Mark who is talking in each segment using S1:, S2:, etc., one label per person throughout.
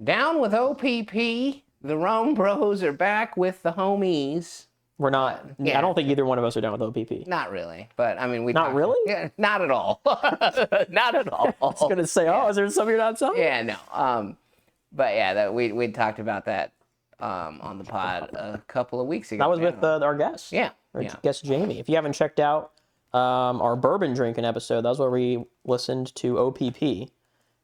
S1: Down with OPP. The RomeBros are back with the homies.
S2: We're not.
S1: Yeah.
S2: I don't think either one of us are down with OPP.
S1: Not really, but I mean, we
S2: Not really?
S1: Yeah, not at all. Not at all.
S2: I was gonna say, is there something you're not telling?
S1: Yeah, no. But yeah, we talked about that on the pod a couple of weeks ago.
S2: That was with our guest.
S1: Yeah.
S2: Our guest Jamie. If you haven't checked out our bourbon drinking episode, that was where we listened to OPP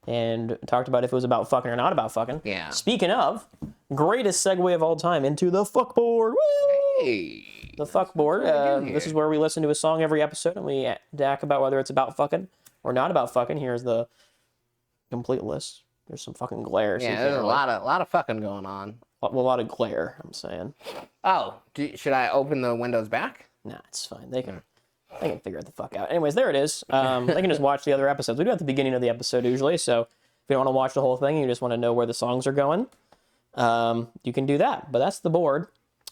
S2: and talked about if it was about fucking or not about fucking.
S1: Yeah.
S2: Speaking of, greatest segue of all time into the fuck board. Woo!
S1: Hey.
S2: The fuck board. This is where we listen to a song every episode and we talk about whether it's about fucking or not about fucking. Here's the complete list. There's some fucking glare.
S1: Yeah, there's a lot of fucking going on.
S2: Well, a lot of glare, I'm saying.
S1: Oh, should I open the windows back?
S2: Nah, it's fine. They can figure it the fuck out. Anyways, there it is. They can just watch the other episodes. We do at the beginning of the episode usually, so if you don't want to watch the whole thing, you just want to know where the songs are going, you can do that. But that's the board.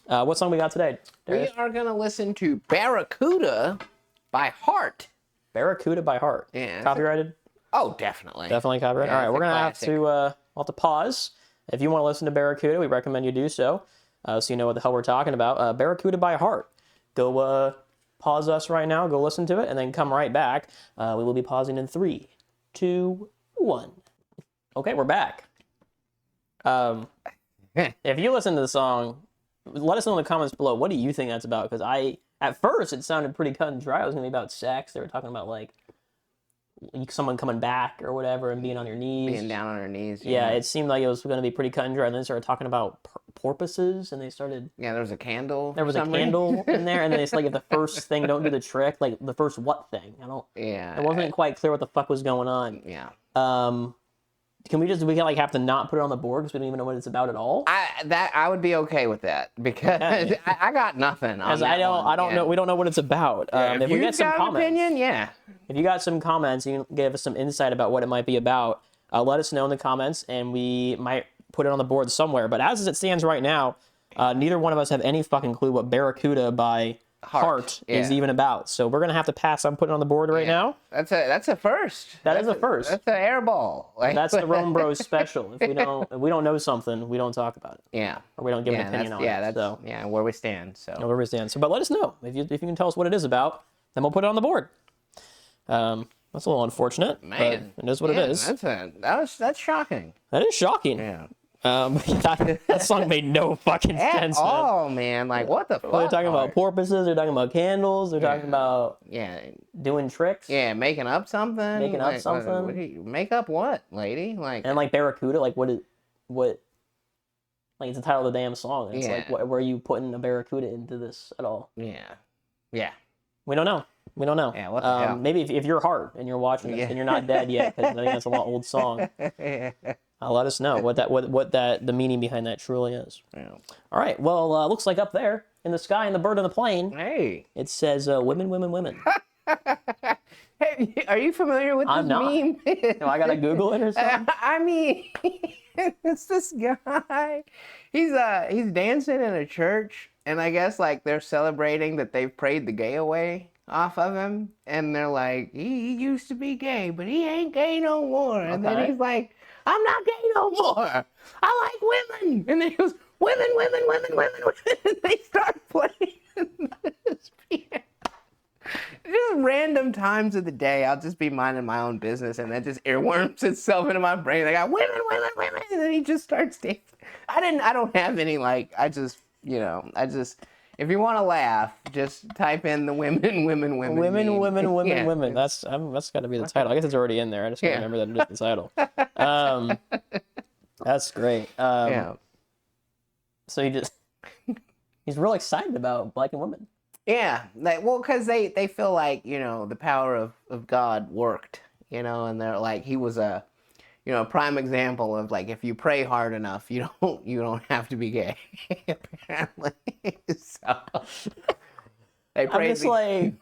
S2: What song we got today?
S1: We are going to listen to Barracuda by Heart.
S2: Barracuda by Heart.
S1: Yeah.
S2: Copyrighted?
S1: Oh, definitely.
S2: Definitely copyrighted.
S1: Yeah,
S2: all right, we're going
S1: classic.
S2: to have to pause. If you want to listen to Barracuda, we recommend you do so, so you know what the hell we're talking about. Barracuda by Heart. Go pause us right now, go listen to it, and then come right back. We will be pausing in 3, 2, 1. Okay, we're back. If you listen to the song, let us know in the comments below, what do you think that's about? Because at first, it sounded pretty cut and dry. It was going to be about sex. They were talking about, like, someone coming back or whatever and being on your knees.
S1: Being down on her knees.
S2: Yeah, it seemed like it was going to be pretty cut and dry. And then they started talking about porpoises, and they started...
S1: Yeah, there was a candle.
S2: There was a candle in there, and then it's like if the first thing don't do the trick, like the first what thing?
S1: Yeah.
S2: It wasn't quite clear what the fuck was going on.
S1: Yeah.
S2: Can we like have to not put it on the board because we don't even know what it's about at all?
S1: I would be okay with that because I got nothing. On that
S2: I don't know. We don't know what it's about.
S1: If
S2: we get some comments,
S1: opinion, yeah.
S2: If you got some comments, you can give us some insight about what it might be about. Let us know in the comments, and we might put it on the board somewhere. But as it stands right now, neither one of us have any fucking clue what Barracuda by Heart is even about. So we're gonna have to pass on putting it on the board right now.
S1: That's a first.
S2: That's a first.
S1: That's an air ball.
S2: That's the RomeBros special. If we don't know something, we don't talk about it.
S1: Yeah.
S2: Or we don't give an opinion on it.
S1: That's where we stand. So
S2: where we stand. So, but let us know if you can tell us what it is about, then we'll put it on the board. That's a little unfortunate,
S1: man.
S2: But it is what it is.
S1: That's shocking.
S2: That is shocking.
S1: Yeah.
S2: That song made no fucking sense.
S1: Oh man, like what the fuck?
S2: They're talking about porpoises. They're talking about candles. They're talking about doing tricks.
S1: Yeah, making up something.
S2: Making up something.
S1: Make up what, lady? Like
S2: and like Barracuda. Like what? Like it's the title of the damn song. It's like where are you putting a Barracuda into this at all?
S1: Yeah. Yeah.
S2: We don't know.
S1: Yeah, what the hell?
S2: Maybe if you're Heart and you're watching this and you're not dead yet, because I think that's a lot old song. Let us know what the meaning behind that truly is.
S1: Yeah.
S2: All right. Well, looks like up there in the sky and the bird on the plane.
S1: Hey.
S2: It says women, women, women.
S1: Hey, are you familiar with this meme?
S2: No, I gotta Google it or something.
S1: I mean, it's this guy. He's dancing in a church, and I guess like they're celebrating that they've prayed the gay away off of him, and they're like, he used to be gay, but he ain't gay no more. And then he's like, I'm not gay no more. I like women. And then he goes, women, women, women, women, women. And they start playing this piano. Just random times of the day, I'll just be minding my own business, and that just earworms itself into my brain. I got women, women, women, and then he just starts dancing. I don't have any if you want to laugh, just type in the women, women, women.
S2: Women, women, women, women. That's got to be the title. I guess it's already in there. I just can't remember that it is the title. That's great. So he's real excited about black and women.
S1: Yeah, because they feel like the power of God worked, and they're like he was a prime example of like if you pray hard enough, you don't have to be gay. Apparently, so they pray.
S2: I'm just like.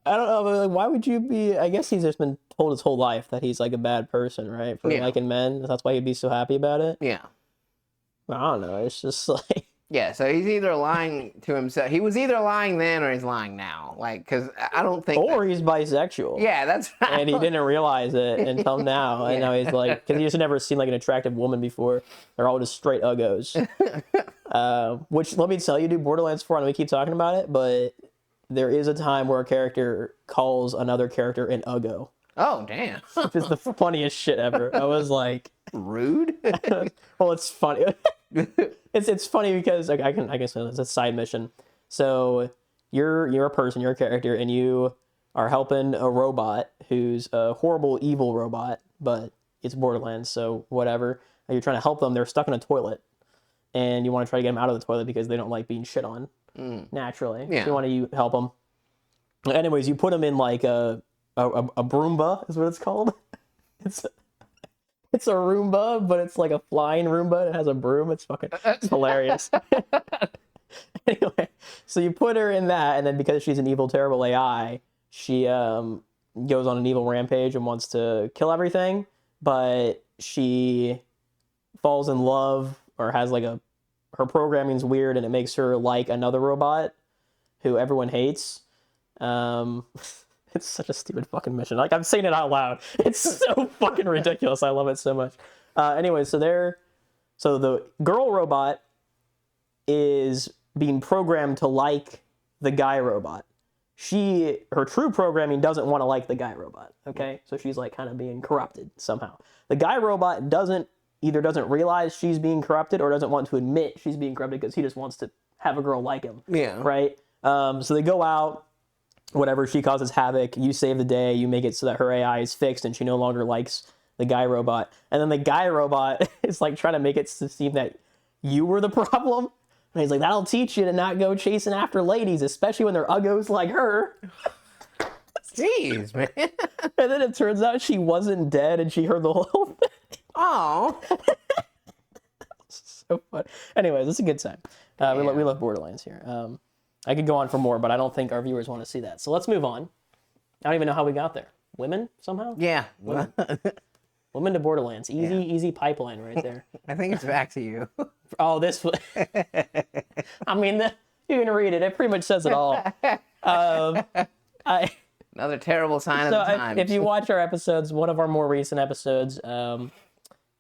S2: I don't know, but like, why would you be? I guess he's just been told his whole life that he's like a bad person, right? For liking men, that's why he'd be so happy about it.
S1: Yeah.
S2: I don't know. It's just like
S1: Yeah, so he's either lying to himself. He was either lying then or he's lying now. Like, because I don't think.
S2: Or he's bisexual.
S1: Yeah, that's right.
S2: And he didn't realize it until now. And now he's like, because he's never seen like an attractive woman before. They're all just straight uggos. Which, let me tell you, dude, Borderlands 4, and we keep talking about it, but there is a time where a character calls another character an uggo.
S1: Oh, damn.
S2: Which is the funniest shit ever. I was like...
S1: Rude?
S2: Well, it's funny. It's funny because like, I can say it's a side mission. So you're a person, you're a character, and you are helping a robot who's a horrible, evil robot, but it's Borderlands, so whatever. And you're trying to help them. They're stuck in a toilet, and you want to try to get them out of the toilet because they don't like being shit on naturally.
S1: Yeah.
S2: So you want to help them. Anyways, you put them in like a Broomba is what it's called. It's a Roomba, but it's like a flying Roomba. It has a broom. It's hilarious. Anyway, so you put her in that, and then because she's an evil, terrible AI, she goes on an evil rampage and wants to kill everything, but she falls in love or has like her programming's weird, and it makes her like another robot who everyone hates. It's such a stupid fucking mission. Like, I'm saying it out loud. It's so fucking ridiculous. I love it so much. Anyway, so the girl robot is being programmed to like the guy robot. Her true programming doesn't want to like the guy robot. Okay, so she's like kind of being corrupted somehow. The guy robot doesn't realize she's being corrupted or doesn't want to admit she's being corrupted because he just wants to have a girl like him.
S1: Yeah.
S2: Right. So they go out. Whatever, she causes havoc, you save the day, you make it so that her AI is fixed and she no longer likes the guy robot. And then the guy robot is like trying to make it to seem that you were the problem. And he's like, that'll teach you to not go chasing after ladies, especially when they're uggos like her.
S1: Jeez, man.
S2: And then it turns out she wasn't dead and she heard the whole thing.
S1: Oh.
S2: So fun. Anyways, it's a good time. We love Borderlands here. I could go on for more, but I don't think our viewers want to see that. So let's move on. I don't even know how we got there. Women, somehow?
S1: Yeah.
S2: Women to Borderlands. Easy pipeline right there.
S1: I think it's back to you.
S2: Oh, this... I mean, you can read it. It pretty much says it all.
S1: Another terrible sign of the times.
S2: If you watch our episodes, one of our more recent episodes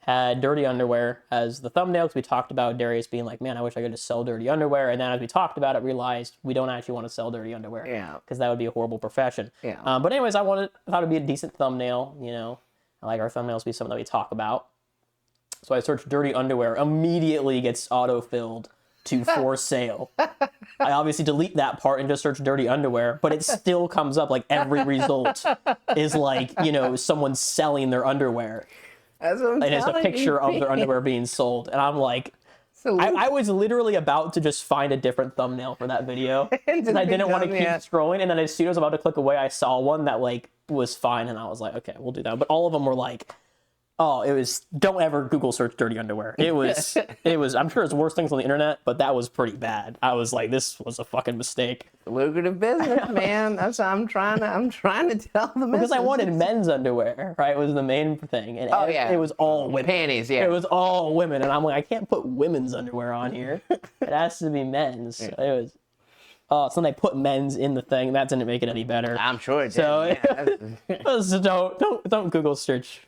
S2: had dirty underwear as the thumbnail, because we talked about Darius being like, man, I wish I could just sell dirty underwear. And then as we talked about it, realized we don't actually want to sell dirty underwear.
S1: Yeah.
S2: Because that would be a horrible profession.
S1: Yeah.
S2: But anyways, I thought it'd be a decent thumbnail, you know. I like our thumbnails to be something that we talk about. So I searched dirty underwear, immediately gets auto-filled to for sale. I obviously delete that part and just search dirty underwear, but it still comes up like every result is like, you know, someone selling their underwear.
S1: That's what I'm
S2: And it's a picture of their underwear being sold. And I'm like, I was literally about to just find a different thumbnail for that video. And I didn't want to keep scrolling. And then as soon as I was about to click away, I saw one that like was fine. And I was like, okay, we'll do that. But all of them were like, oh, it was, don't ever Google search dirty underwear. It was, I'm sure it's worse things on the internet, but that was pretty bad. I was like, this was a fucking mistake.
S1: Lucrative business, man. That's what I'm trying to tell them.
S2: Because I wanted men's underwear, right? Was the main thing. And it was all women.
S1: Panties, yeah.
S2: It was all women. And I'm like, I can't put women's underwear on here. It has to be men's. Yeah. So it was, so they put men's in the thing. That didn't make it any better.
S1: I'm sure it did.
S2: So, so don't Google search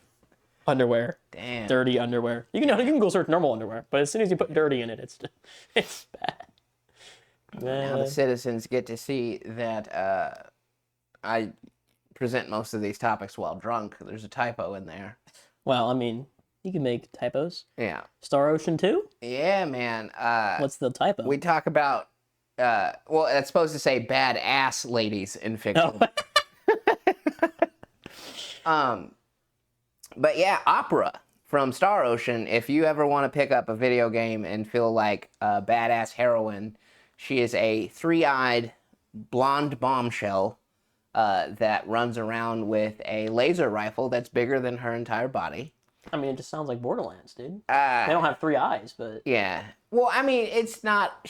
S2: underwear.
S1: Damn.
S2: Dirty underwear. You can Google search normal underwear, but as soon as you put dirty in it, it's bad.
S1: Now the citizens get to see that I present most of these topics while drunk. There's a typo in there.
S2: Well, I mean, you can make typos.
S1: Yeah.
S2: Star Ocean 2?
S1: Yeah, man.
S2: What's the typo?
S1: We talk about, well, it's supposed to say badass ladies in fiction. Oh. But yeah, Opera from Star Ocean. If you ever want to pick up a video game and feel like a badass heroine, she is a three-eyed blonde bombshell that runs around with a laser rifle that's bigger than her entire body.
S2: I mean, it just sounds like Borderlands, dude. They don't have three eyes, but...
S1: Yeah. Well, I mean, it's not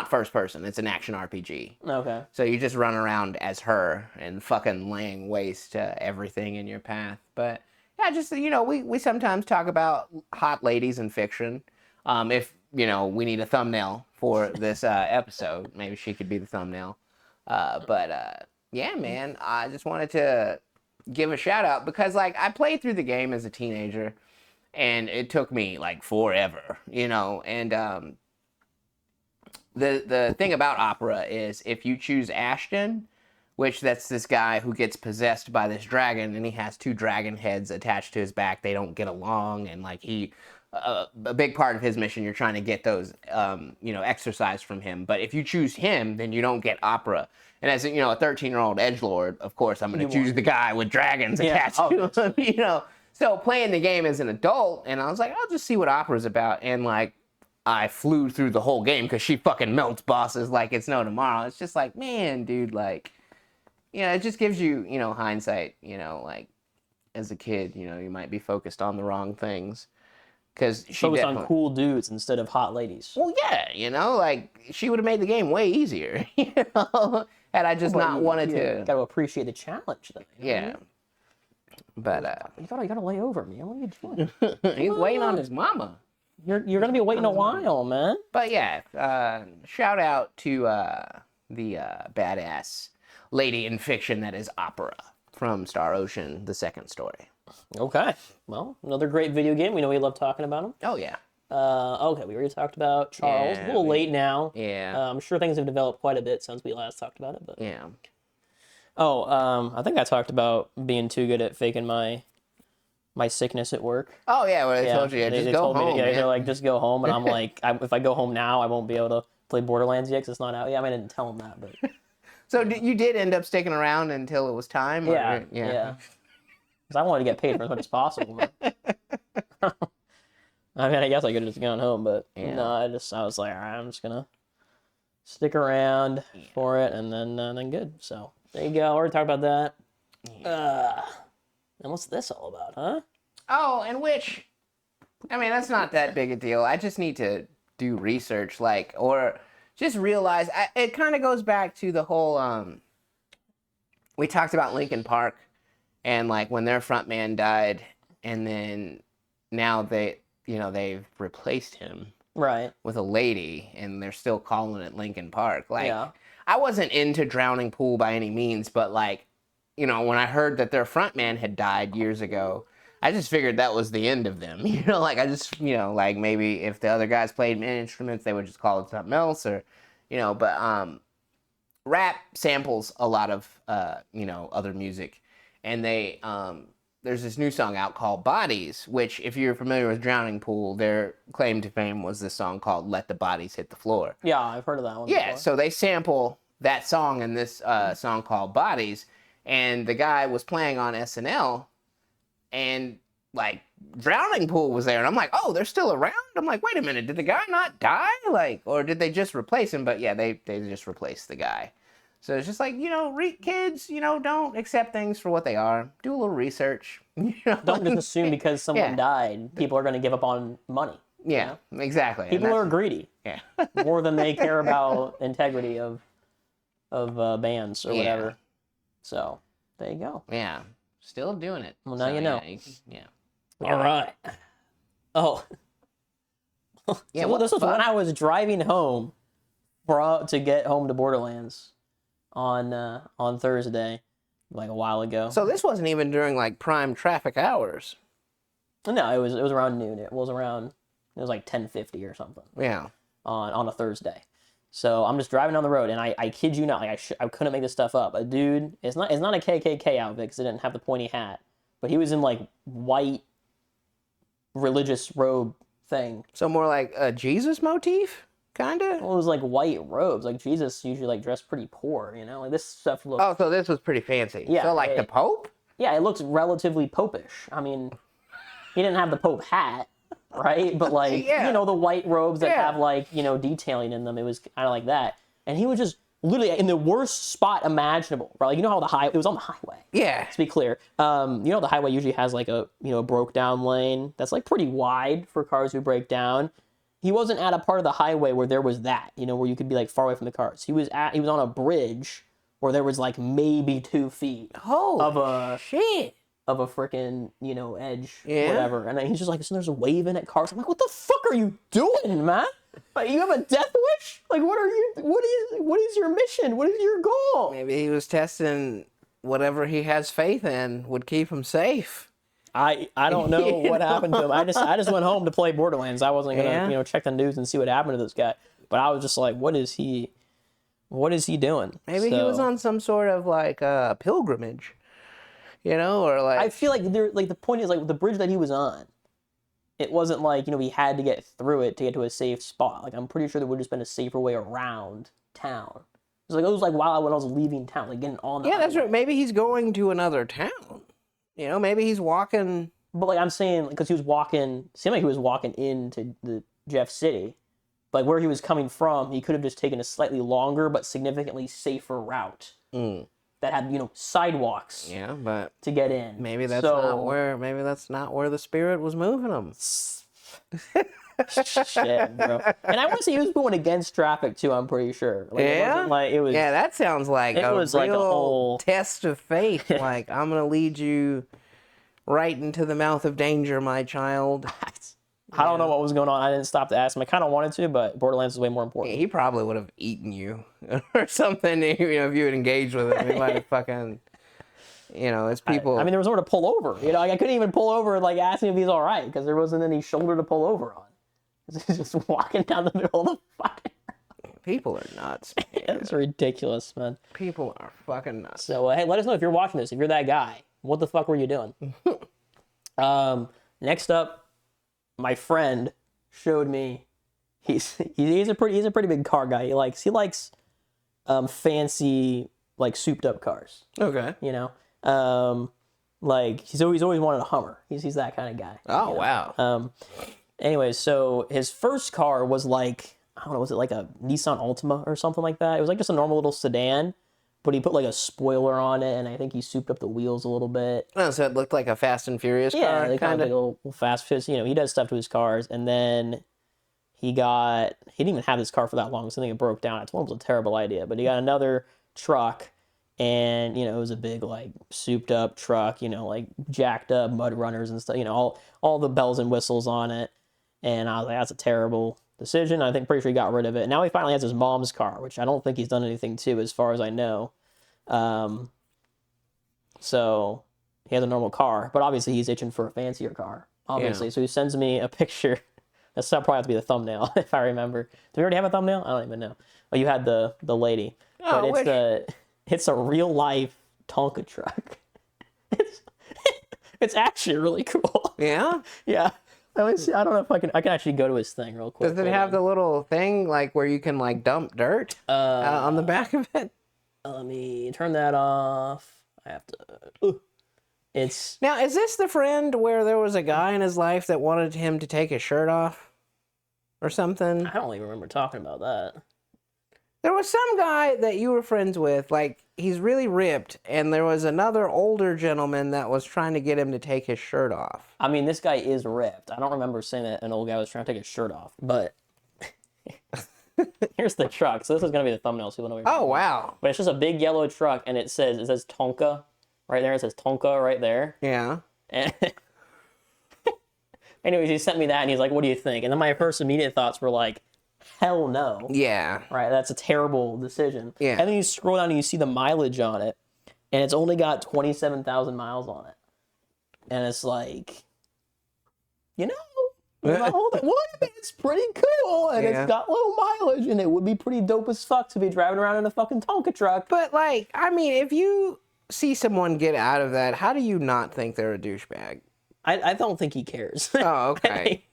S1: first person. It's an action RPG.
S2: Okay.
S1: So you just run around as her and fucking laying waste to everything in your path. But yeah, just, you know, we sometimes talk about hot ladies in fiction. If we need a thumbnail for this episode, maybe she could be the thumbnail. But yeah, man, I just wanted to give a shout out because like I played through the game as a teenager, and it took me like forever, and the thing about opera is if you choose Ashton, which that's this guy who gets possessed by this dragon, and he has two dragon heads attached to his back. They don't get along, and like a big part of his mission, you're trying to get those, exercise from him. But if you choose him, then you don't get opera. And as a 13-year-old edgelord, of course, I'm going to choose the guy with dragons attached to him. So playing the game as an adult, and I was like, I'll just see what opera's about, and like I flew through the whole game because she fucking melts bosses like it's no tomorrow. It's just like, man, dude, like. It just gives you, hindsight, like as a kid, you might be focused on the wrong things. Because she
S2: focused on cool dudes instead of hot ladies.
S1: Well, yeah, like she would have made the game way easier, had I just not wanted to.
S2: Got to appreciate the challenge, though.
S1: Yeah. But,
S2: you gotta lay over me. What are you doing?
S1: He's waiting on his mama.
S2: You're gonna be waiting a while, man.
S1: But yeah, shout out to the badass lady in fiction that is opera from Star Ocean, the second story.
S2: Okay. Well, another great video game. We know we love talking about them.
S1: Oh, yeah.
S2: Okay, we already talked about Charles.
S1: Yeah,
S2: a little late now.
S1: Yeah.
S2: I'm sure things have developed quite a bit since we last talked about it. But
S1: yeah.
S2: Oh, I think I talked about being too good at faking my sickness at work.
S1: Oh, yeah, well, they told you, just go home.
S2: They're like, just go home. And I'm like, if I go home now, I won't be able to play Borderlands yet because it's not out. Yeah, I didn't tell them that, but...
S1: So you did end up sticking around until it was time?
S2: Yeah. Because I wanted to get paid for as much as possible. I guess I could have just gone home, but no, I was like, all right, I'm just gonna stick around for it, and then good. So there you go. Already talked about that. And what's this all about, huh?
S1: Oh, and that's not that big a deal. I just need to do research, or just realize it kind of goes back to the whole we talked about Linkin Park and like when their frontman died, and then now they've replaced him with a lady, and they're still calling it Linkin Park. I wasn't into Drowning Pool by any means, but like when I heard that their frontman had died years ago, I just figured that was the end of them. I just, like maybe if the other guys played instruments, they would just call it something else, or, but rap samples a lot of, other music. And there's this new song out called Bodies, which if you're familiar with Drowning Pool, their claim to fame was this song called Let the Bodies Hit the Floor.
S2: Yeah, I've heard of that one
S1: before. So they sample that song in this song called Bodies, and the guy was playing on SNL, and like Drowning Pool was there, and I'm like, oh, they're still around? I'm like, wait a minute, did the guy not die? Or did they just replace him? But yeah, they just replaced the guy. So it's just like, kids, don't accept things for what they are. Do a little research.
S2: Don't just assume because someone died, people are going to give up on money.
S1: Yeah, exactly.
S2: People are greedy.
S1: Yeah.
S2: More than they care about integrity of bands or whatever. So there you go.
S1: Yeah. Still doing it.
S2: Well, now you know.
S1: Yeah.
S2: All right. Oh.
S1: Yeah.
S2: So this was when I was driving home to get home to Borderlands on Thursday, like a while ago.
S1: So this wasn't even during like prime traffic hours.
S2: No, it was around noon. It was like 10:50 or something.
S1: Yeah.
S2: On a Thursday. So I'm just driving down the road, and I kid you not, like I couldn't make this stuff up. A dude, it's not a KKK outfit because it didn't have the pointy hat, but he was in like white religious robe thing.
S1: So more like a Jesus motif, kind of.
S2: Well, it was like white robes. Like Jesus usually like dressed pretty poor, Like this stuff looked.
S1: Oh, so this was pretty fancy.
S2: Yeah.
S1: So like the Pope.
S2: Yeah, it looked relatively popish. I mean, he didn't have the Pope hat. Right, but like the white robes that have like detailing in them, it was kind of like that, and he was just literally in the worst spot imaginable. Right, like how it was on the highway.
S1: Yeah.
S2: Let's be clear. The highway usually has like a broke down lane that's like pretty wide for cars who break down. He wasn't at a part of the highway where there was that where you could be like far away from the cars. He was on a bridge where there was like maybe 2 feet
S1: of a shit
S2: of a freaking, you know, edge,
S1: Yeah.
S2: whatever. And then he's just like, so there's a waving at cars. I'm like, what the fuck are you doing, man? Like, you have a death wish? Like, what is your mission? What is your goal?
S1: Maybe he was testing whatever he has faith in would keep him safe.
S2: I don't know what happened to him. I just went home to play Borderlands. I wasn't gonna, you know, check the news and see what happened to this guy. But I was just like, what is he doing?
S1: Maybe he was on some sort of like pilgrimage, you know, or like.
S2: I feel like the point is, like, the bridge that he was on, it wasn't like, you know, he had to get through it to get to a safe spot. Like, I'm pretty sure there would have just been a safer way around town. It was like while I was leaving town, like getting on the
S1: Yeah, that's
S2: highway.
S1: right. Maybe he's going to another town. You know, maybe he's walking.
S2: But like I'm saying, because he was walking, seemed like he was walking into the Jeff City. Like where he was coming from, he could have just taken a slightly longer but significantly safer route that had, you know, sidewalks.
S1: Yeah, but
S2: to get in.
S1: Maybe that's not where. Maybe that's not where the spirit was moving him.
S2: Shit, bro. And I want to say he was going against traffic too. I'm pretty sure. Like,
S1: Yeah.
S2: It wasn't like it was.
S1: Yeah, that sounds like
S2: It
S1: a
S2: was
S1: real
S2: like a whole
S1: test of faith. Like, I'm gonna lead you right into the mouth of danger, my child.
S2: I don't know what was going on. I didn't stop to ask him. I kind of wanted to, but Borderlands is way more important.
S1: He probably would have eaten you or something. You know, if you had engaged with him, he might have fucking. You know, it's people.
S2: I mean, there was nowhere to pull over. You know, like, I couldn't even pull over and like ask him if he's all right because there wasn't any shoulder to pull over on. He's just walking down the middle of the fucking.
S1: People are nuts.
S2: It's ridiculous, man.
S1: People are fucking nuts.
S2: So hey, let us know if you're watching this. If you're that guy, what the fuck were you doing? Next up, my friend showed me. He's a pretty big car guy. He likes fancy, like, souped up cars.
S1: Okay.
S2: You know, like he's always wanted a Hummer. He's that kind of guy.
S1: Oh,
S2: you know?
S1: wow.
S2: Anyways, so his first car was like, I don't know, was it like a Nissan Altima or something like that? It was like just a normal little sedan, but he put like a spoiler on it, and I think he souped up the wheels a little bit.
S1: Oh, so it looked like a Fast and Furious car?
S2: Yeah, kind of like a little fast fizz. You know, he does stuff to his cars, and then he didn't even have this car for that long, so I think it broke down. I told him it was a terrible idea, but he got another truck, and, you know, it was a big, like, souped up truck, you know, like jacked up mud runners and stuff, you know, all the bells and whistles on it. And I was like, that's a terrible decision. I think pretty sure he got rid of it. And now he finally has his mom's car, which I don't think he's done anything to, as far as I know. So he has a normal car, but obviously he's itching for a fancier car, obviously. Yeah. So he sends me a picture. That's probably have to be the thumbnail, if I remember. Do we already have a thumbnail? I don't even know. Oh, you had the lady.
S1: Oh,
S2: but it's a real life Tonka truck. It's actually really cool.
S1: Yeah?
S2: Yeah. I don't know if I can actually go to his thing real quick.
S1: Does it have the little thing like where you can like dump dirt on the back of it?
S2: Let me turn that off. I have to. It's
S1: now. Is this the friend where there was a guy in his life that wanted him to take his shirt off, or something?
S2: I don't even remember talking about that.
S1: There was some guy that you were friends with, like, he's really ripped, and there was another older gentleman that was trying to get him to take his shirt off.
S2: I mean, this guy is ripped. I don't remember saying that an old guy was trying to take his shirt off, but here's the truck. So this is going to be the thumbnail, so you know.
S1: Oh, wow.
S2: But it's just a big yellow truck, and it says Tonka right there. It says Tonka right there.
S1: Yeah.
S2: And anyways, he sent me that, and he's like, what do you think? And then my first immediate thoughts were like, hell no.
S1: Yeah.
S2: Right, that's a terrible decision.
S1: Yeah.
S2: And then you scroll down and you see the mileage on it, and it's only got 27,000 miles on it. And it's like, you know, it's pretty cool, and it's got low mileage, and it would be pretty dope as fuck to be driving around in a fucking Tonka truck.
S1: But, like, I mean, if you see someone get out of that, how do you not think they're a douchebag?
S2: I don't think he cares.
S1: Oh, okay.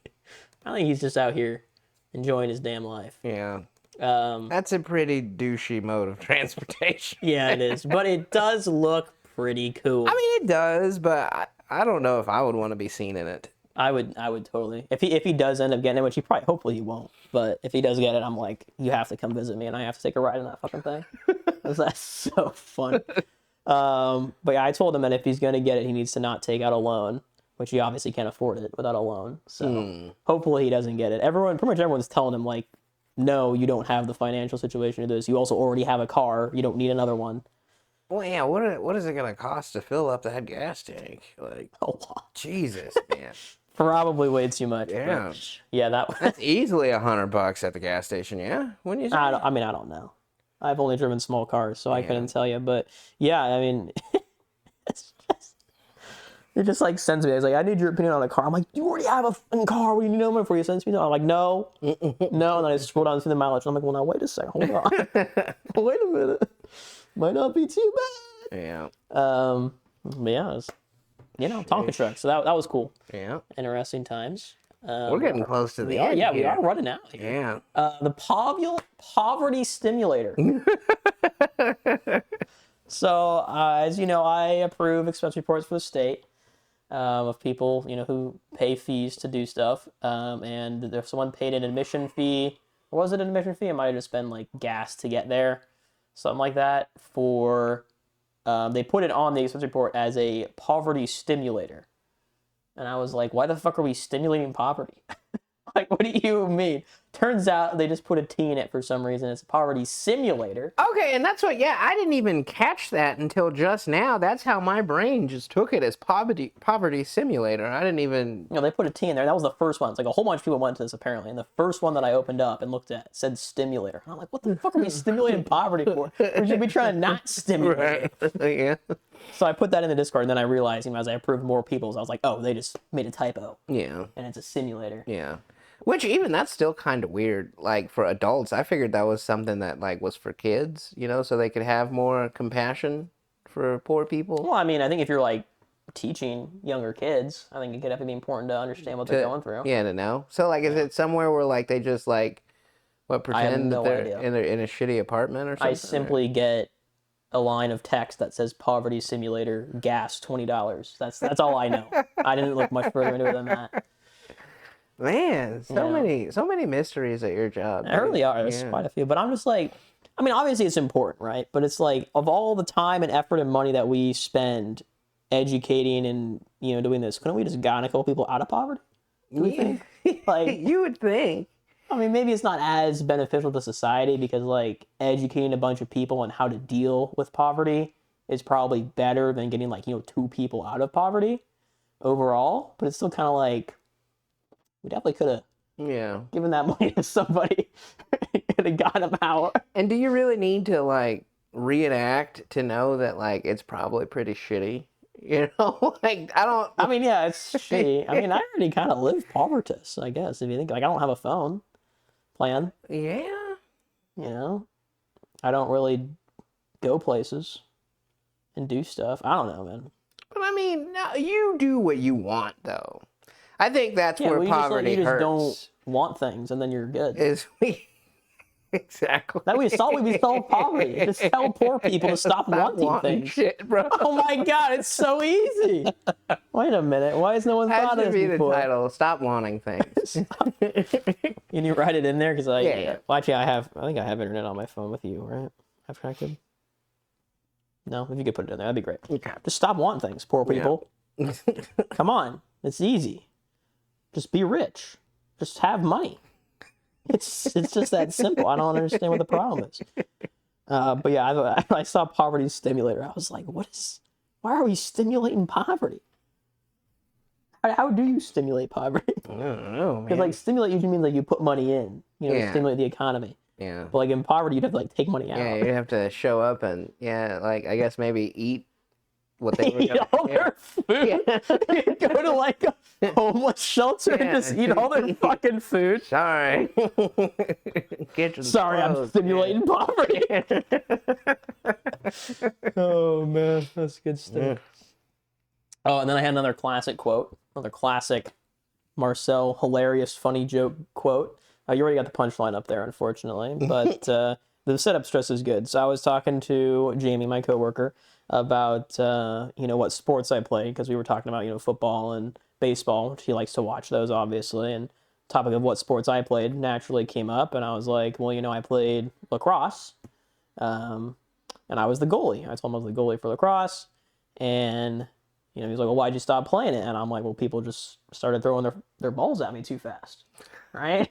S2: I think he's just out here enjoying his damn life.
S1: Yeah. That's a pretty douchey mode of transportation.
S2: Yeah, it is. But it does look pretty cool.
S1: I mean, it does, but I don't know if I would want to be seen in it.
S2: I would totally. If he does end up getting it, which hopefully he won't. But if he does get it, I'm like, you have to come visit me, and I have to take a ride in that fucking thing. That's so fun. But yeah, I told him that if he's gonna get it, he needs to not take out a loan, which he obviously can't afford it without a loan. So hopefully he doesn't get it. Pretty much everyone's telling him, like, no, you don't have the financial situation to do this. You also already have a car. You don't need another one.
S1: Well, yeah. What is it gonna cost to fill up that gas tank? Like,
S2: A lot.
S1: Jesus, man.
S2: Probably way too much.
S1: Yeah.
S2: But yeah, that.
S1: That's easily $100 at the gas station. Yeah. Wouldn't you say?
S2: I mean, I don't know. I've only driven small cars, so I
S1: Yeah.
S2: couldn't tell you. But yeah, I mean, it's just, it just like sends me. It's like, I need your opinion on a car. I'm like, you already have a fucking car. What do you know before you send me? I'm like, no, no. And then I scroll down through the mileage. And I'm like, well, now wait a second. Hold on. Wait a minute. Might not be too bad.
S1: Yeah.
S2: But yeah, it was, Tonka truck. So that was cool.
S1: Yeah.
S2: Interesting times.
S1: We're getting close to the
S2: We are,
S1: end.
S2: yeah, we
S1: here.
S2: are running out here.
S1: Yeah.
S2: The poverty stimulator. So, as you know, I approve expense reports for the state of people, who pay fees to do stuff. And if someone paid an admission fee, or was it an admission fee? It might have just been like gas to get there, something like that. They put it on the expense report as a poverty stimulator. And I was like, why the fuck are we stimulating poverty? Like, what do you mean? Turns out they just put a T in it for some reason. It's a poverty simulator.
S1: Okay, and that's what. Yeah, I didn't even catch that until just now. That's how my brain just took it as poverty simulator. I didn't even.
S2: They put a T in there. That was the first one. It's like a whole bunch of people went to this apparently. And the first one that I opened up and looked at said stimulator. And I'm like, what the fuck are we stimulating poverty for? We should be trying to not stimulate.
S1: Right. Yeah.
S2: So I put that in the Discord, and then I realized, as I approved more people's, I was like, oh, they just made a typo.
S1: Yeah.
S2: And it's a simulator.
S1: Yeah. Which even that's still kind of weird. Like for adults, I figured that was something that like was for kids, so they could have more compassion for poor people.
S2: Well, I mean, I think if you're like teaching younger kids, I think it could definitely be important to understand what they're going through.
S1: Yeah, to know. So like, is it somewhere where like they just like pretend
S2: no
S1: that
S2: idea.
S1: they're in a shitty apartment or something?
S2: I simply get a line of text that says poverty simulator gas $20. That's all I know. I didn't look much further into it than that.
S1: Man, so many mysteries at your job.
S2: There really are. There's quite a few. But I'm just like, I mean, obviously it's important, right? But it's like, of all the time and effort and money that we spend educating and, doing this, couldn't we just gotten a couple people out of poverty? Do we think? Like,
S1: you would think.
S2: I mean, maybe it's not as beneficial to society because, like, educating a bunch of people on how to deal with poverty is probably better than getting, like, 2 people out of poverty overall. But it's still kind of like, we definitely could have given that money to somebody and have gotten them out.
S1: And do you really need to, like, reenact to know that, like, it's probably pretty shitty? Like, I don't...
S2: I mean, yeah, it's shitty. I mean, I already kind of live povertous, I guess, if you think. Like, I don't have a phone plan.
S1: Yeah.
S2: I don't really go places and do stuff. I don't know, man.
S1: But, I mean, no, you do what you want, though. I think that's where poverty
S2: you just
S1: hurts.
S2: Don't want things, and then you're good.
S1: Exactly.
S2: That we solve poverty. Just tell poor people to stop wanting things.
S1: Shit, bro.
S2: Oh my god, it's so easy. Wait a minute. Why has no one thought of this before?
S1: That should be the title. Stop wanting things.
S2: Can you write it in there? Because
S1: Yeah.
S2: Well, actually, I think I have internet on my phone with you, right? I've connected. No, if you could put it in there, that'd be great.
S1: Okay.
S2: Just stop wanting things, poor people.
S1: Yeah.
S2: Come on, it's easy. Just be rich. Just have money. It's just that simple. I don't understand what the problem is. But yeah, I saw poverty stimulator. I was like, why are we stimulating poverty? How do you stimulate poverty?
S1: I don't know, man.
S2: Because like stimulate usually means like you put money in, to stimulate the economy.
S1: Yeah.
S2: But like in poverty, you'd have to like take money out.
S1: Yeah, you'd have to show up and like I guess maybe eat what they were
S2: Eat all their food.
S1: Yeah.
S2: Go to like a homeless shelter and just eat all their fucking food.
S1: Sorry.
S2: Sorry, I'm stimulating poverty. Oh man, that's good stuff.
S1: Yeah.
S2: Oh, and then I had another classic quote, another classic Marcel hilarious funny joke quote. You already got the punchline up there, unfortunately, but the setup stress is good. So I was talking to Jamie, my coworker, about what sports I play, because we were talking about football and baseball, which he likes to watch those obviously, and topic of what sports I played naturally came up, and I was like, well, I played lacrosse, and I was the goalie. I told him I was the goalie for lacrosse, and he's like, well, why'd you stop playing it? And I'm like, well, people just started throwing their balls at me too fast, right?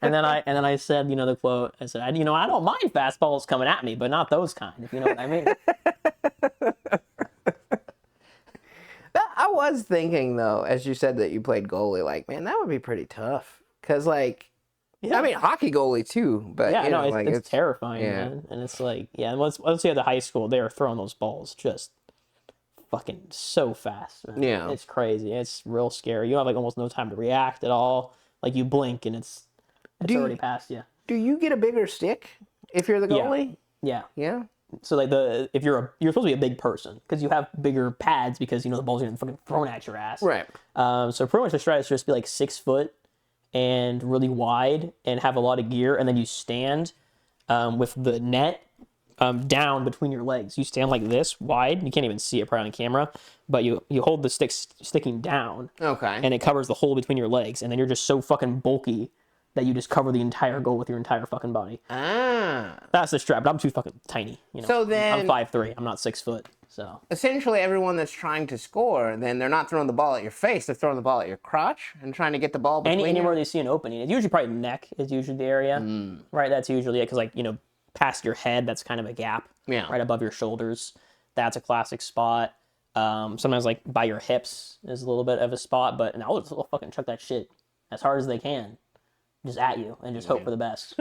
S2: and then I said, the quote, I said, I don't mind fastballs coming at me, but not those kind, if you know what I mean.
S1: was thinking though, as you said that you played goalie, like, man, that would be pretty tough. Cause like,
S2: Yeah.
S1: I mean, hockey goalie too, but
S2: Yeah,
S1: you
S2: no,
S1: know,
S2: it's,
S1: like
S2: it's terrifying,
S1: yeah.
S2: man. And it's like, yeah, and once you had the high school, they were throwing those balls just fucking so fast, man.
S1: Yeah.
S2: It's crazy. It's real scary. You have like almost no time to react at all. Like you blink and it's already past you.
S1: Do you get a bigger stick if you're the goalie?
S2: Yeah.
S1: Yeah.
S2: So like if you're supposed to be a big person because you have bigger pads because you know the ball's getting fucking thrown at your ass.
S1: Right.
S2: So pretty much the strat is just be like 6 foot and really wide and have a lot of gear, and then you stand with the net down between your legs. You stand like this wide. You can't even see it probably on camera, but you hold the stick sticking down.
S1: Okay.
S2: And it covers the hole between your legs, and then you're just so fucking bulky that you just cover the entire goal with your entire fucking body.
S1: Ah.
S2: That's the strat, but I'm too fucking tiny. You know?
S1: So then,
S2: I'm 5'3". I'm not 6 foot. So
S1: essentially, everyone that's trying to score, then they're not throwing the ball at your face; they're throwing the ball at your crotch and trying to get the ball between
S2: anywhere
S1: you.
S2: they see an opening, it's usually probably neck is usually the area, right? That's usually it because like past your head, that's kind of a gap.
S1: Yeah.
S2: Right above your shoulders, that's a classic spot. Sometimes like by your hips is a little bit of a spot, but I'll just fucking chuck that shit as hard as they can, just at you, and just hope for the best.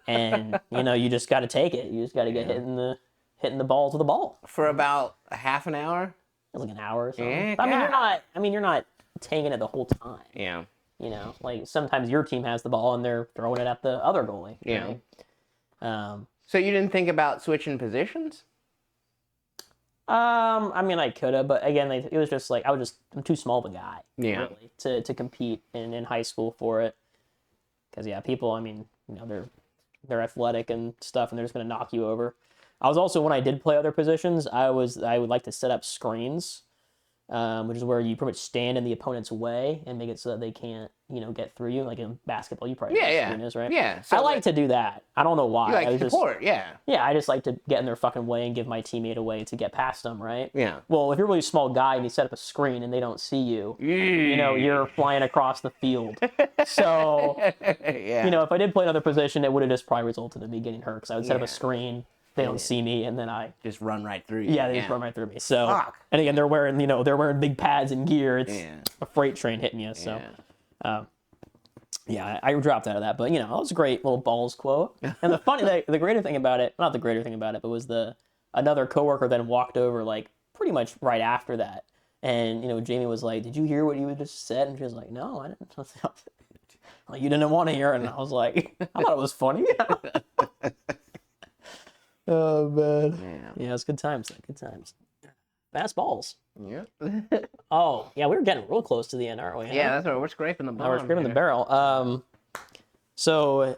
S2: And you just got to take it. You just got to get hitting the balls with the ball
S1: For about a half an hour.
S2: It's like an hour or something.
S1: Yeah,
S2: you're not taking it the whole time.
S1: Yeah.
S2: Like sometimes your team has the ball and they're throwing it at the other goalie.
S1: Yeah.
S2: Right?
S1: So you didn't think about switching positions?
S2: I could have, but again, it was just like I'm too small of a guy,
S1: Yeah.
S2: really, to compete in high school for it. Because people, they're athletic and stuff, and they're just gonna knock you over. I was also, when I did play other positions, I would like to set up screens, which is where you pretty much stand in the opponent's way and make it so that they can't, get through you. Like in basketball, you probably know what a screen is, right?
S1: Yeah.
S2: So I like to do that. I don't know why.
S1: You like
S2: I was
S1: support, yeah.
S2: Yeah, I just like to get in their fucking way and give my teammate a way to get past them, right?
S1: Yeah.
S2: Well, if you're a really small guy and you set up a screen and they don't see you, you're flying across the field. So,
S1: Yeah.
S2: if I did play another position, it would have just probably resulted in me getting hurt because I would set up a screen, they don't see me, and then I
S1: just run right through you.
S2: yeah, they just run right through me. So,
S1: Fuck.
S2: and again, they're wearing big pads and gear. It's a freight train hitting you. So, I dropped out of that, but it was a great little balls quote. And the greater thing about it, not the greater thing about it, but was another coworker then walked over like pretty much right after that, and Jamie was like, "Did you hear what you just said?" And she was like, "No, I didn't." Like, you didn't want to hear it, and I was like, "I thought it was funny." Oh man, yeah, it's good times. Good times. Fast balls.
S1: Yeah.
S2: Oh yeah, we were getting real close to the end, aren't we?
S1: Yeah, that's what we're scraping the bottom.
S2: Now we're scraping the barrel. So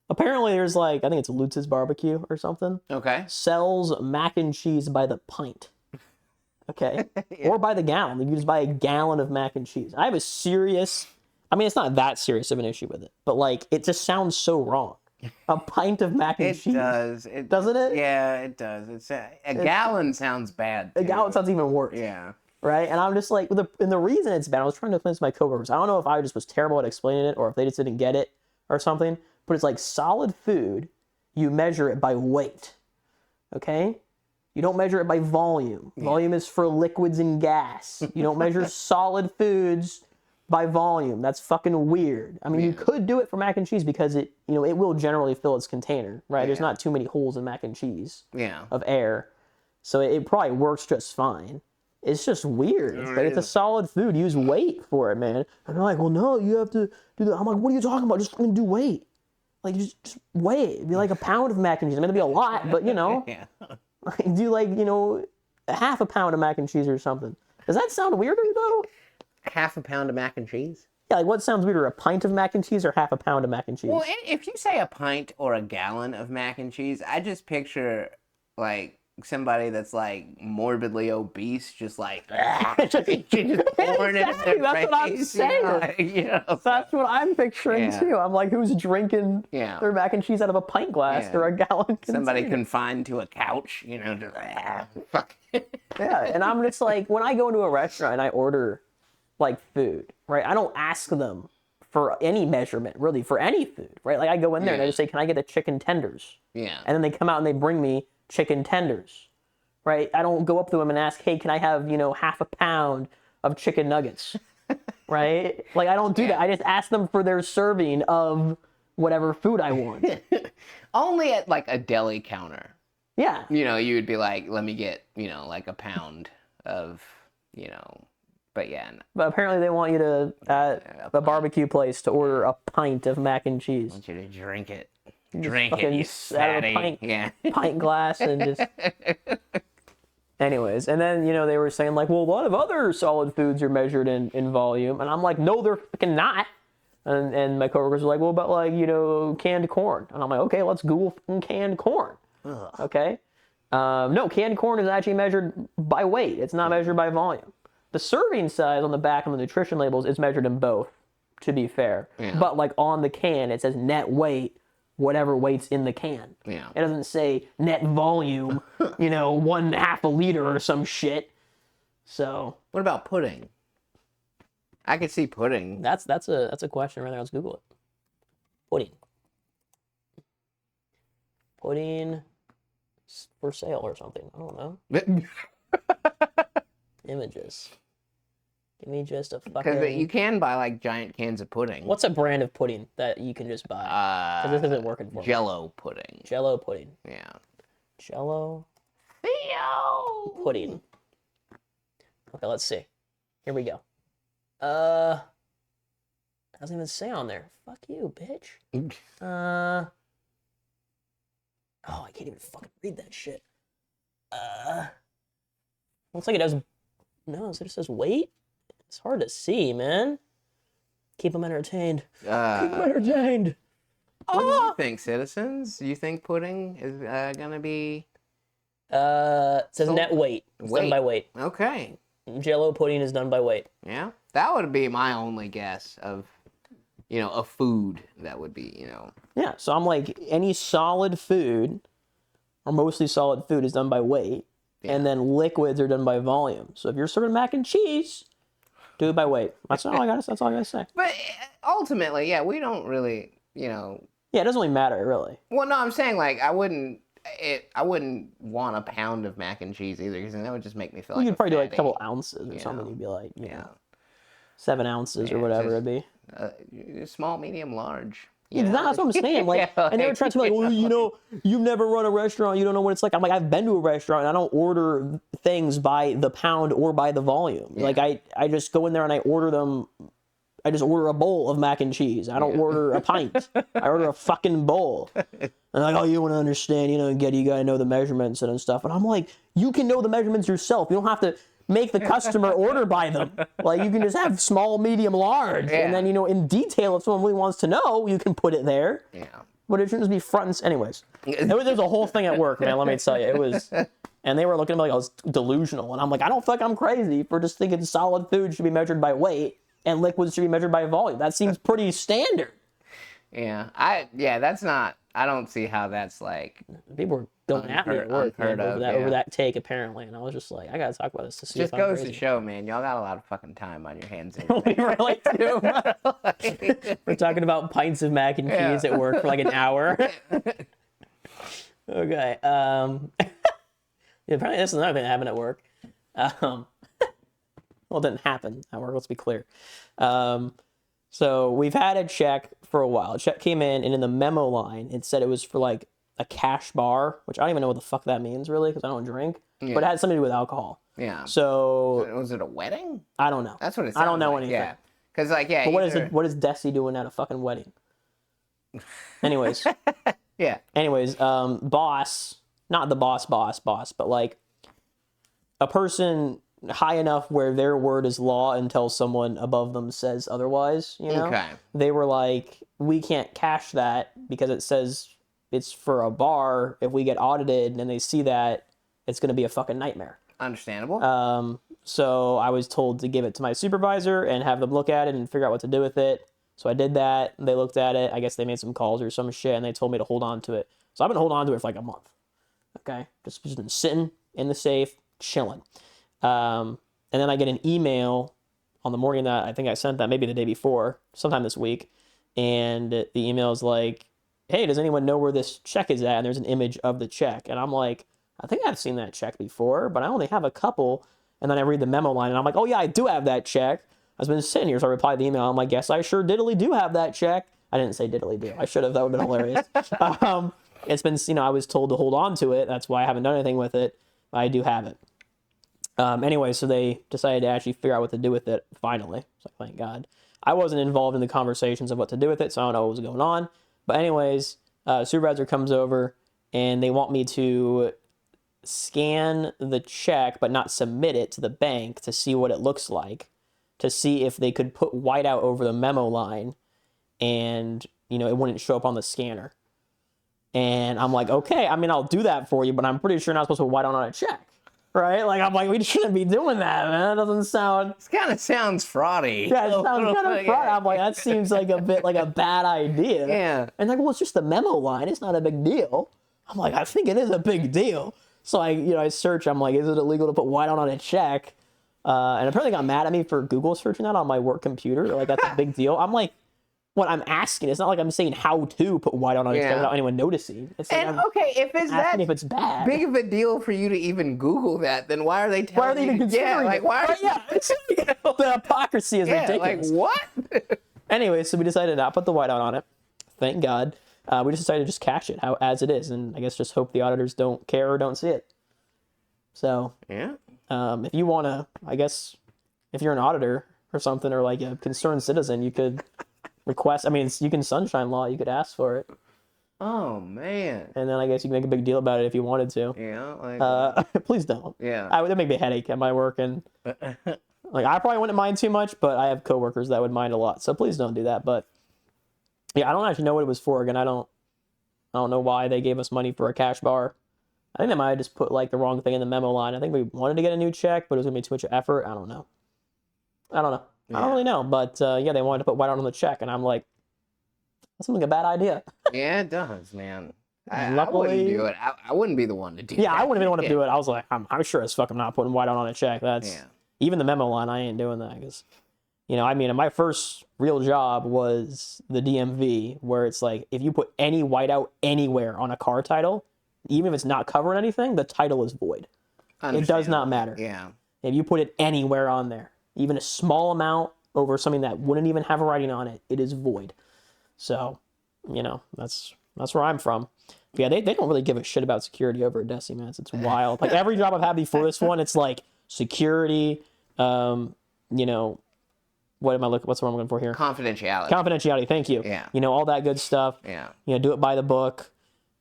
S2: apparently there's I think it's Lutz's Barbecue or something.
S1: Okay.
S2: Sells mac and cheese by the pint. Okay. Or by the gallon. You can just buy a gallon of mac and cheese. I have a serious, it's not that serious of an issue with it, but it just sounds so wrong. A pint of mac and cheese.
S1: It does.
S2: Doesn't it?
S1: Yeah, it does. It's a gallon sounds bad.
S2: A gallon sounds even worse.
S1: Yeah.
S2: Right? And I'm just like, and the reason it's bad, I was trying to explain this to my coworkers. I don't know if I just was terrible at explaining it or if they just didn't get it or something, but it's like solid food, you measure it by weight. Okay? You don't measure it by volume. Volume is for liquids and gas. You don't measure solid foods by volume. That's fucking weird. You could do it for mac and cheese because it will generally fill its container, right? There's not too many holes in mac and cheese of air. So it probably works just fine. It's just weird. It's a solid food. Use weight for it, man. And they're like, well, no, you have to do that. I'm like, what are you talking about? Just do weight. Just weigh it. It'd be like a pound of mac and cheese. It'd be a lot, but
S1: Yeah.
S2: do a half a pound of mac and cheese or something. Does that sound weirder though?
S1: Half a pound of mac and cheese?
S2: Yeah, what sounds weirder, a pint of mac and cheese or half a pound of mac and cheese?
S1: Well, if you say a pint or a gallon of mac and cheese, I just picture somebody that's morbidly obese, just pouring it in their
S2: That's what I'm saying. That's what I'm picturing too. I'm like, who's drinking their mac and cheese out of a pint glass or a gallon container?
S1: Somebody confined to a couch, fuck.
S2: Yeah, and I'm just like, when I go into a restaurant and I order food, right? I don't ask them for any measurement, really, for any food, right? I go in there and I just say, can I get the chicken tenders?
S1: Yeah.
S2: And then they come out and they bring me chicken tenders, right? I don't go up to them and ask, hey, can I have, half a pound of chicken nuggets, right? Like, I don't do that. I just ask them for their serving of whatever food I want.
S1: Only at like a deli counter.
S2: Yeah.
S1: You would be like, let me get, like a pound of, but yeah.
S2: But apparently they want you to, at a barbecue place, to order a pint of mac and
S1: I
S2: cheese.
S1: want you to drink it.
S2: You
S1: Drink it, you fatty.
S2: pint,
S1: Yeah.
S2: pint glass and just... Anyways, and then, they were saying, like, well, a lot of other solid foods are measured in volume. And I'm like, no, they're fucking not. And my coworkers were like, well, about, like, canned corn. And I'm like, okay, let's Google canned corn.
S1: Ugh.
S2: Okay? No, canned corn is actually measured by weight. It's not measured by volume. The serving size on the back on the nutrition labels is measured in both, to be fair.
S1: Yeah.
S2: But, like, on the can, it says net weight, whatever weight's in the can.
S1: Yeah.
S2: It doesn't say net volume, 1/2 a liter or some shit. So
S1: What about pudding? I could see pudding.
S2: that's a question right there. Let's Google it. Pudding. Pudding for sale or something. I don't know. Images. Give me just a
S1: Because
S2: fucking...
S1: you can buy like giant cans of pudding.
S2: What's a brand of pudding that you can just buy? Because this isn't working for me.
S1: Jello pudding.
S2: Jello pudding.
S1: Yeah.
S2: Jello
S1: Theo!
S2: pudding. Okay, let's see. Here we go. Doesn't even say on there. Fuck you, bitch. Oh, I can't even fucking read that shit. Looks like it does... No, it just says weight? It's hard to see, man. Keep them entertained. Keep them entertained.
S1: What do you think, citizens? Do you think pudding is gonna be...
S2: It says net weight. It's done by weight.
S1: Okay.
S2: Jello pudding is done by weight.
S1: Yeah. That would be my only guess of, a food that would be,
S2: Yeah, so I'm like, any solid food, or mostly solid food, is done by weight.
S1: Yeah.
S2: And then liquids are done by volume. So if you're serving mac and cheese, do it by weight. That's all I gotta say.
S1: But ultimately, yeah, we don't really,
S2: Yeah, it doesn't really matter, really.
S1: Well, no, I'm saying like I wouldn't want a pound of mac and cheese either, because then that would just make me feel like
S2: You'd
S1: a
S2: probably do like a
S1: fatty.
S2: couple ounces or something. You'd be like,
S1: Yeah.
S2: 7 ounces or
S1: Yeah,
S2: whatever
S1: just-
S2: it'd be.
S1: Small, medium, large.
S2: Yeah, that's what I'm saying. Like,
S1: Yeah,
S2: and they were trying to be like, well, you've never run a restaurant, you don't know what it's like. I'm like, I've been to a restaurant, and I don't order things by the pound or by the volume.
S1: Yeah.
S2: Like, I just go in there and I order them. I just order a bowl of mac and cheese. I don't order a pint. I order a fucking bowl. And like, oh, you want to understand, you gotta know the measurements and stuff. And I'm like, you can know the measurements yourself. You don't have to make the customer order by them. Like, you can just have small, medium, large.
S1: Yeah.
S2: And then, in detail, if someone really wants to know, you can put it there.
S1: Yeah.
S2: But it shouldn't just be front and... Anyways. There was a whole thing at work, man, let me tell you. It was... And they were looking at me like I was delusional. And I'm like, I don't think I'm crazy for just thinking solid food should be measured by weight and liquids should be measured by volume. That seems pretty standard.
S1: Yeah. That's not... I don't see how that's like...
S2: People were going at me at work, man,
S1: unheard of,
S2: over that take, apparently. And I was just like, I gotta talk about this to see
S1: Just
S2: if I'm
S1: goes
S2: crazy.
S1: to show, man, y'all got a lot of fucking time on your hands.
S2: We really do. We're talking about pints of mac and cheese at work for like an hour. Okay. Yeah, apparently this is another thing that happened at work. Well, it didn't happen at work, let's be clear. So we've had a check for a while. A check came in, and in the memo line, it said it was for like a cash bar, which I don't even know what the fuck that means really, because I don't drink.
S1: Yeah.
S2: But it had something to do with alcohol.
S1: Yeah.
S2: So
S1: Was it a wedding?
S2: I don't know.
S1: That's what it sounds
S2: I don't know
S1: like.
S2: anything.
S1: Yeah. Because yeah.
S2: But
S1: either...
S2: what is Desi doing at a fucking wedding? Anyways.
S1: Yeah.
S2: Anyways, boss, not the boss, but like a person high enough where their word is law until someone above them says otherwise,
S1: Okay.
S2: They were like, we can't cash that because it says it's for a bar. If we get audited and they see that, it's going to be a fucking nightmare.
S1: Understandable.
S2: So I was told to give it to my supervisor and have them look at it and figure out what to do with it. So I did that. They looked at it. I guess they made some calls or some shit, and they told me to hold on to it. So I've been holding on to it for like a month. Okay? Just been sitting in the safe, chilling. And then I get an email on the morning that I think I sent that, maybe the day before, sometime this week. And the email is like, hey, does anyone know where this check is at? And there's an image of the check. And I'm like, I think I've seen that check before, but I only have a couple. And then I read the memo line, and I'm like, oh yeah, I do have that check. I've been sitting here, so I replied the email. I'm like, yes, I sure diddly do have that check. I didn't say diddly do. I should have. That would have been hilarious. It's been, I was told to hold on to it. That's why I haven't done anything with it. I do have it. Anyway, so they decided to actually figure out what to do with it finally. So thank God. I wasn't involved in the conversations of what to do with it, so I don't know what was going on. But anyways, supervisor comes over, and they want me to scan the check but not submit it to the bank to see what it looks like, to see if they could put whiteout over the memo line and, it wouldn't show up on the scanner. And I'm like, okay, I mean, I'll do that for you, but I'm pretty sure you're not supposed to put whiteout on a check. Right? Like, I'm like, we shouldn't be doing that, man. That doesn't sound...
S1: This kind of sounds fraudy.
S2: Yeah, it sounds kind of fraud. I'm like, that seems like a bit like a bad idea.
S1: Yeah.
S2: And like, well, it's just the memo line. It's not a big deal. I'm like, I think it is a big deal. So I search. I'm like, is it illegal to put whiteout on a check? And apparently got mad at me for Google searching that on my work computer. Like, that's a big deal. I'm like, what I'm asking, it's not like I'm saying how to put whiteout on a check without anyone noticing. It's like,
S1: okay, if it's that
S2: if it's bad,
S1: big of a deal for you to even Google that, then why are they telling you?
S2: Why are they even considering it?
S1: Why?
S2: It's the hypocrisy is ridiculous.
S1: Like what?
S2: Anyway, so we decided not to put the whiteout on it. Thank God. We just decided to just cash it as it is, and I guess just hope the auditors don't care or don't see it. So
S1: yeah,
S2: if you want to, I guess, if you're an auditor or something, or like a concerned citizen, you could request. I mean, you can sunshine law. You could ask for it.
S1: Oh man.
S2: And then I guess you can make a big deal about it if you wanted to.
S1: Yeah. Like,
S2: please don't.
S1: yeah.
S2: That'd make me a headache at my work, and like I probably wouldn't mind too much, but I have coworkers that would mind a lot. So please don't do that. But yeah, I don't actually know what it was for. Again, I don't know why they gave us money for a cash bar. I think they might have just put like the wrong thing in the memo line. I think we wanted to get a new check, but it was gonna be too much effort. I don't know. Yeah. I don't really know, but yeah, they wanted to put whiteout on the check, and I'm like, that seems like a bad idea.
S1: Yeah, it does, man. I
S2: Luckily,
S1: wouldn't do it. I wouldn't be the one to do
S2: yeah,
S1: that.
S2: I wouldn't even want to do it. I was like, I'm sure as fuck I'm not putting whiteout on a check. That's even the memo line. I ain't doing that because, I mean, my first real job was the DMV, where it's like if you put any whiteout anywhere on a car title, even if it's not covering anything, the title is void. It does not matter.
S1: Yeah.
S2: If you put it anywhere on there, even a small amount over something that wouldn't even have a writing on it, it is void. So, that's where I'm from. Yeah, they don't really give a shit about security over at Desi, man. It's wild. Like every job I've had before this one, it's like security, what am I looking? What's the word I'm looking for here?
S1: Confidentiality.
S2: Thank you.
S1: Yeah.
S2: All that good stuff.
S1: Yeah.
S2: Do it by the book.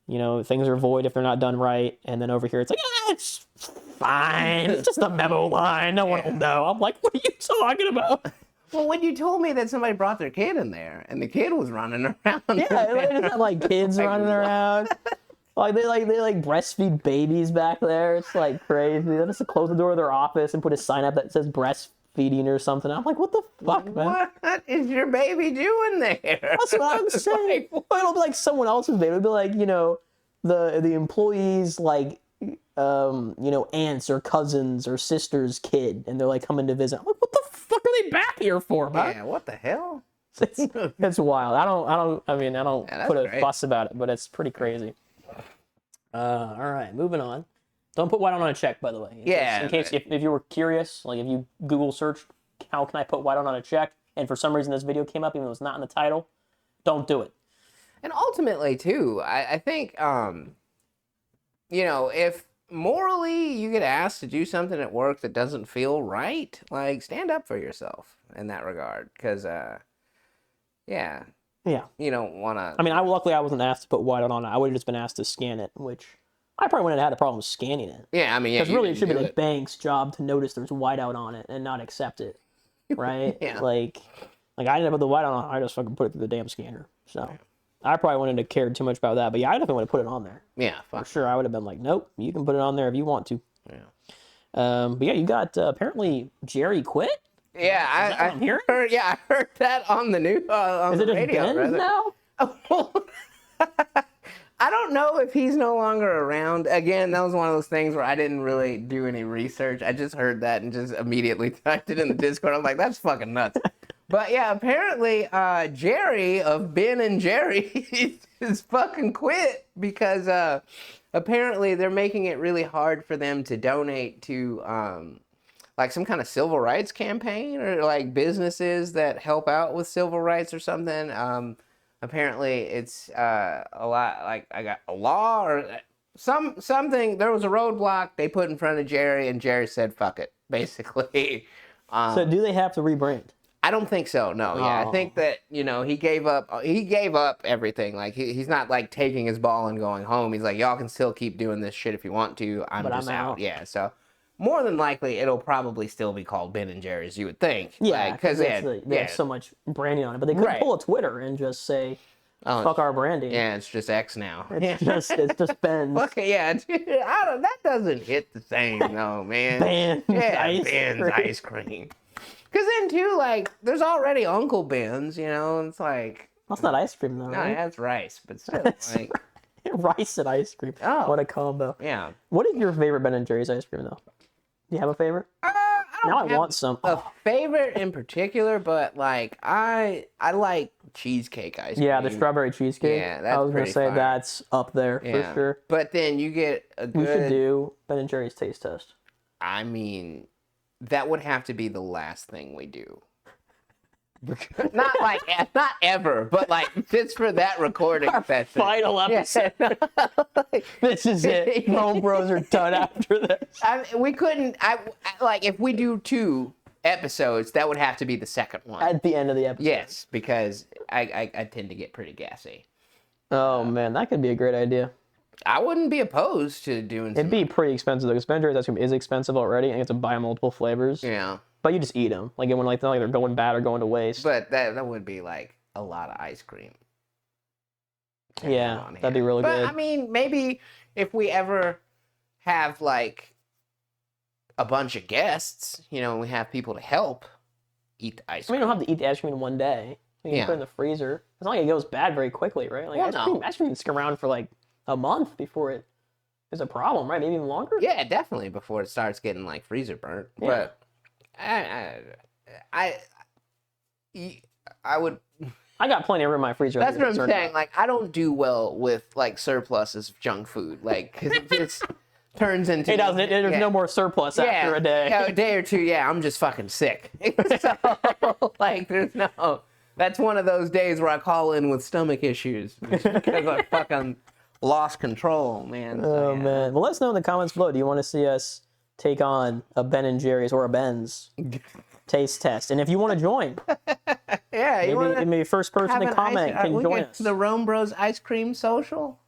S2: Things are void if they're not done right. And then over here, it's like, it's fine. It's just a memo line. No one will know. I'm like, what are you talking about?
S1: Well, when you told me that somebody brought their kid in there and the kid was running around.
S2: Yeah, they just have like kids running around. Like they breastfeed babies back there. It's like crazy. They just close the door of their office and put a sign up that says breastfeeding or something. I'm like, what the fuck, man?
S1: What is your baby doing there?
S2: That's what I'm saying. It'll be like someone else's baby. It'll be like, the employees like aunts or cousins or sister's kid, and they're like coming to visit. I'm like, what the fuck are they back here for, man?
S1: Yeah, what the hell?
S2: It's wild. I don't put a
S1: great.
S2: fuss about it, but it's pretty crazy. All right, moving on. Don't put whiteout on a check, by the way.
S1: Yeah.
S2: In case if you were curious, like if you Google search how can I put whiteout on a check, and for some reason this video came up even though it's not in the title, don't do it.
S1: And ultimately, too, I think, if morally you get asked to do something at work that doesn't feel right, like, stand up for yourself in that regard. Because, yeah. You don't want to...
S2: I mean, luckily I wasn't asked to put whiteout on it. I would have just been asked to scan it, which I probably wouldn't have had a problem scanning it.
S1: Yeah, I mean,
S2: because really it should be the bank's job to notice there's whiteout on it and not accept it, right?
S1: Yeah.
S2: Like I didn't put the whiteout on it. I just fucking put it through the damn scanner. So I probably wouldn't have cared too much about that. But yeah, I definitely would have put it on there.
S1: Yeah,
S2: for sure. I would have been like, nope, you can put it on there if you want to.
S1: Yeah.
S2: But yeah, you got apparently Jerry quit.
S1: Yeah, I heard that on the news. On
S2: Is it
S1: the
S2: just
S1: radio,
S2: Ben's now?
S1: I don't know if he's no longer around. Again, that was one of those things where I didn't really do any research. I just heard that and just immediately typed it in the Discord. I'm like, that's fucking nuts. But yeah, apparently Jerry of Ben and Jerry is fucking quit because apparently they're making it really hard for them to donate to like some kind of civil rights campaign or like businesses that help out with civil rights or something. Apparently it's a lot like I got a law or something. There was a roadblock they put in front of Jerry, and Jerry said, "Fuck it," basically.
S2: So do they have to rebrand?
S1: I don't think so. No, yeah, I think that he gave up. He gave up everything. Like he's not like taking his ball and going home. He's like, y'all can still keep doing this shit if you want to. I'm
S2: But
S1: just
S2: I'm
S1: out.
S2: out.
S1: Yeah, so more than likely it'll probably still be called Ben and Jerry's. You would think.
S2: Yeah,
S1: because
S2: they have so much branding on it. But they could
S1: Right.
S2: pull a Twitter and just say, "Fuck our branding."
S1: Yeah, it's just X now.
S2: It's just Ben's.
S1: Fuck it, yeah. Dude, that doesn't hit the same though, man.
S2: Ben's ice
S1: Ben's
S2: cream.
S1: ice cream. Because then too, like, there's already Uncle Ben's, and it's like,
S2: That's not ice cream though.
S1: no,
S2: Right?
S1: that's rice, but still, like,
S2: Rice and ice cream.
S1: Oh.
S2: What a combo.
S1: yeah.
S2: What is your favorite Ben and Jerry's ice cream though? Do you have a favorite?
S1: I don't
S2: Now I
S1: have
S2: want some.
S1: a favorite in particular, but like I like cheesecake ice cream.
S2: Yeah, the strawberry cheesecake.
S1: Yeah, that's
S2: I was gonna
S1: pretty
S2: say
S1: fire.
S2: that's up there
S1: Yeah.
S2: for sure.
S1: But then you get a
S2: We should
S1: good.
S2: do Ben and Jerry's taste test.
S1: I mean, that would have to be the last thing we do. Not ever, but like just for that recording session.
S2: Final episode. This is it. RomeBros are done after this.
S1: We couldn't. Like if we do 2 episodes, that would have to be the second one.
S2: At the end of the episode.
S1: Yes, because I tend to get pretty gassy.
S2: Oh man, that could be a great idea.
S1: I wouldn't be opposed to doing.
S2: It'd be pretty expensive though, because Ben and Jerry's ice cream is expensive already, and you have to buy multiple flavors.
S1: Yeah,
S2: But you just eat them, like when like they're going bad or going to waste.
S1: but that would be like a lot of ice cream.
S2: Yeah, that'd be really
S1: but,
S2: good.
S1: I mean, maybe if we ever have like a bunch of guests, and we have people to help eat the ice
S2: I mean,
S1: cream.
S2: you don't have to eat the ice cream in one day. You can
S1: Yeah.
S2: put it in the freezer. It's not like it goes bad very quickly, right? Like
S1: Well,
S2: ice
S1: no.
S2: cream can stick around for like a month before it is a problem, right? Maybe even longer.
S1: Yeah, definitely before it starts getting like freezer burnt.
S2: Yeah.
S1: But I would.
S2: I got plenty of room in my freezer.
S1: That's what I'm
S2: concerned
S1: saying.
S2: about.
S1: Like, I don't do well with like surpluses of junk food. Like, because it just turns into.
S2: It doesn't. There's
S1: yeah.
S2: no more surplus after a day.
S1: Yeah, a day or two. Yeah, I'm just fucking sick. So, like, there's no. That's one of those days where I call in with stomach issues because I fucking lost control, man. So,
S2: Oh
S1: yeah.
S2: man. Well, let us know in the comments below. Do you want to see us take on a Ben and Jerry's or a Ben's taste test? And if you want to join,
S1: Yeah, you want to
S2: maybe first person to comment can
S1: we
S2: join
S1: get
S2: us.
S1: the RomeBros ice cream social.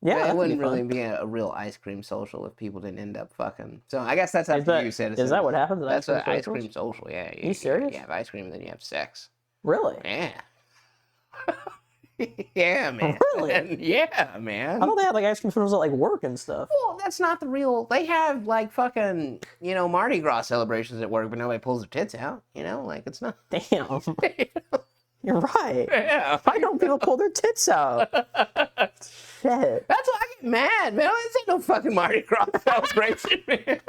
S2: Yeah,
S1: it
S2: that'd
S1: wouldn't
S2: be fun.
S1: really be a real ice cream social if people didn't end up fucking. So I guess that's up
S2: Is
S1: to
S2: that-
S1: you, citizens.
S2: is that what happens at
S1: That's
S2: ice
S1: an
S2: cream
S1: ice
S2: socials?
S1: cream social. Yeah.
S2: You serious?
S1: You have ice cream and then you have sex.
S2: Really?
S1: Yeah. Yeah, man.
S2: Really?
S1: Yeah, man.
S2: I thought they had like ice cream socials at like work and stuff.
S1: Well, that's not the real. They have like fucking, Mardi Gras celebrations at work, but nobody pulls their tits out. Like it's not.
S2: Damn. You're right.
S1: Yeah.
S2: Why don't people pull their tits out? Shit.
S1: That's why I get mad, man. This ain't no fucking Mardi Gras celebration, man.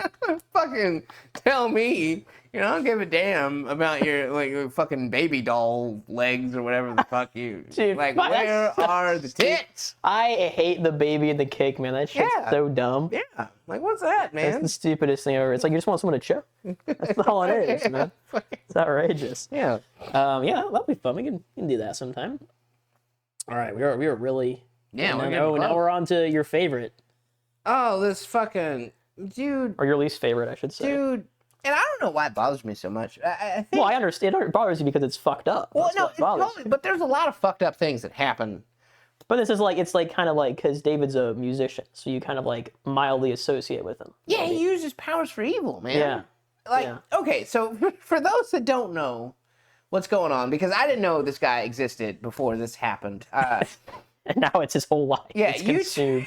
S1: Fucking tell me. I don't give a damn about your fucking baby doll legs or whatever the fuck you.
S2: Dude,
S1: like,
S2: that's
S1: where
S2: so
S1: are the tits?
S2: I hate the baby and the cake, man. That shit's
S1: Yeah.
S2: so dumb.
S1: Yeah. Like, what's that,
S2: It's
S1: man?
S2: the stupidest thing ever. It's like you just want someone to choke. That's all it is, man. It's outrageous.
S1: Yeah.
S2: Yeah, that'll be fun. We can do that sometime. All right, we are really.
S1: Yeah. we're
S2: Now,
S1: getting
S2: now
S1: close.
S2: we're on to your favorite
S1: Oh, this fucking dude.
S2: or your least favorite, I should say.
S1: Dude. And I don't know why it bothers me so much. I think.
S2: Well, I understand. It bothers you because it's fucked up.
S1: Well,
S2: That's
S1: no,
S2: what bothers
S1: totally, but there's a lot of fucked up things that happen.
S2: But this is like, it's like kind of like, because David's a musician, so you kind of like mildly associate with him.
S1: Yeah, he uses powers for evil, man.
S2: Yeah.
S1: Like,
S2: yeah.
S1: okay, so for those that don't know what's going on, because I didn't know this guy existed before this happened.
S2: And now it's his whole life.
S1: Yeah,
S2: It's consumed.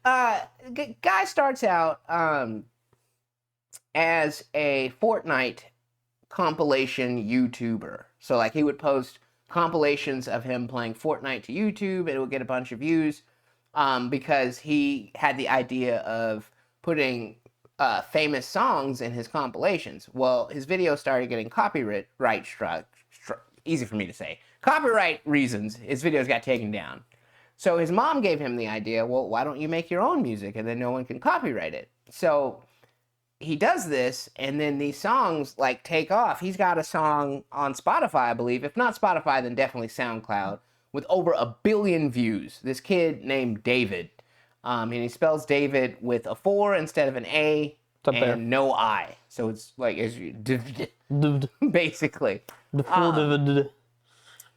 S1: Guy starts out as a Fortnite compilation YouTuber. So like he would post compilations of him playing Fortnite to YouTube, and it would get a bunch of views because he had the idea of putting famous songs in his compilations. Well, his videos started getting copyright easy for me to say. Copyright reasons, his videos got taken down. So his mom gave him the idea, well, why don't you make your own music and then no one can copyright it? So he does this, and then these songs like take off. He's got a song on Spotify, I believe. If not Spotify, then definitely SoundCloud, with over 1 billion views. This kid named David, and he spells David with a 4 instead of an A and no I. So it's like basically.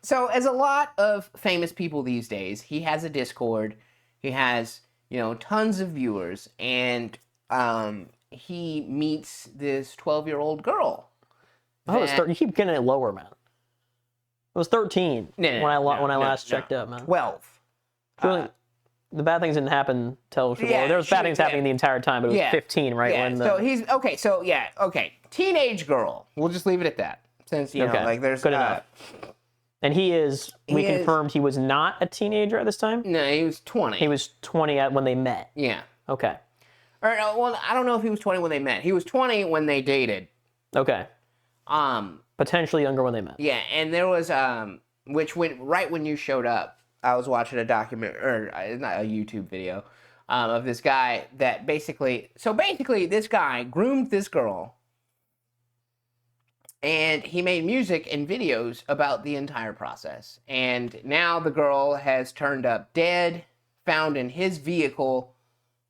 S1: So as a lot of famous people these days, he has a Discord. He has, tons of viewers, and he meets this 12-year-old girl.
S2: Oh, it's you keep getting it lower, man. It was 13 when I last checked up, man.
S1: 12.
S2: Surely, the bad things didn't happen till there was bad things happening the entire time, but it was 15, right?
S1: Yeah.
S2: When
S1: So he's okay. Teenage girl. We'll just leave it at that. Since there's
S2: good enough. And we confirmed he was not a teenager at this time?
S1: No, he was 20.
S2: He was 20 when they met.
S1: Yeah.
S2: Okay.
S1: Or, well, I don't know if he was 20 when they met. He was 20 when they dated.
S2: Okay. Potentially younger when they met.
S1: Yeah, and there was which went right when you showed up. I was watching a not a YouTube video, of this guy that basically this guy groomed this girl, and he made music and videos about the entire process. And now the girl has turned up dead, found in his vehicle,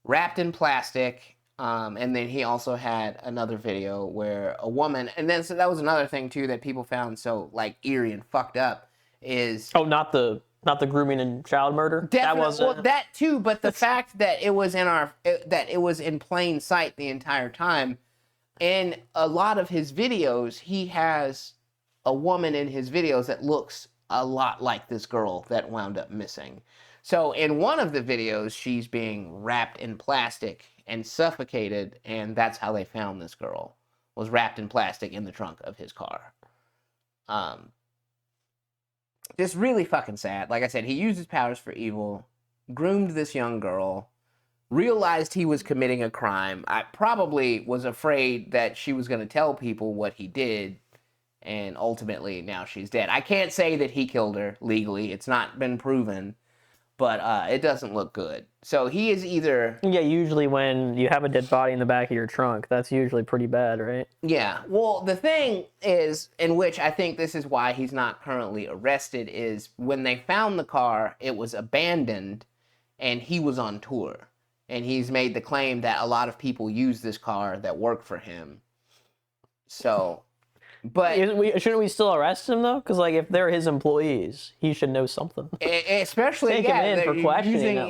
S1: wrapped in plastic. And then he also had another video where a woman, and then so that was another thing too that people found so like eerie and fucked up is
S2: not the grooming and child murder.
S1: Definitely, that too, but the fact that it was in plain sight the entire time. In a lot of his videos, he has a woman in his videos that looks a lot like this girl that wound up missing. So in one of the videos, she's being wrapped in plastic and suffocated, and that's how they found this girl, was wrapped in plastic in the trunk of his car. Just really fucking sad. Like I said, he used his powers for evil, groomed this young girl, realized he was committing a crime. I probably was afraid that she was going to tell people what he did, and ultimately now she's dead. I can't say that he killed her legally. It's not been proven. But it doesn't look good. So he is either...
S2: Yeah, usually when you have a dead body in the back of your trunk, that's usually pretty bad, right?
S1: Yeah. Well, the thing is, in which I think this is why he's not currently arrested, is when they found the car, it was abandoned, and he was on tour. And he's made the claim that a lot of people use this car that work for him. So... But
S2: shouldn't we still arrest him though? Because if they're his employees, he should know something.
S1: Especially
S2: take him in for questioning.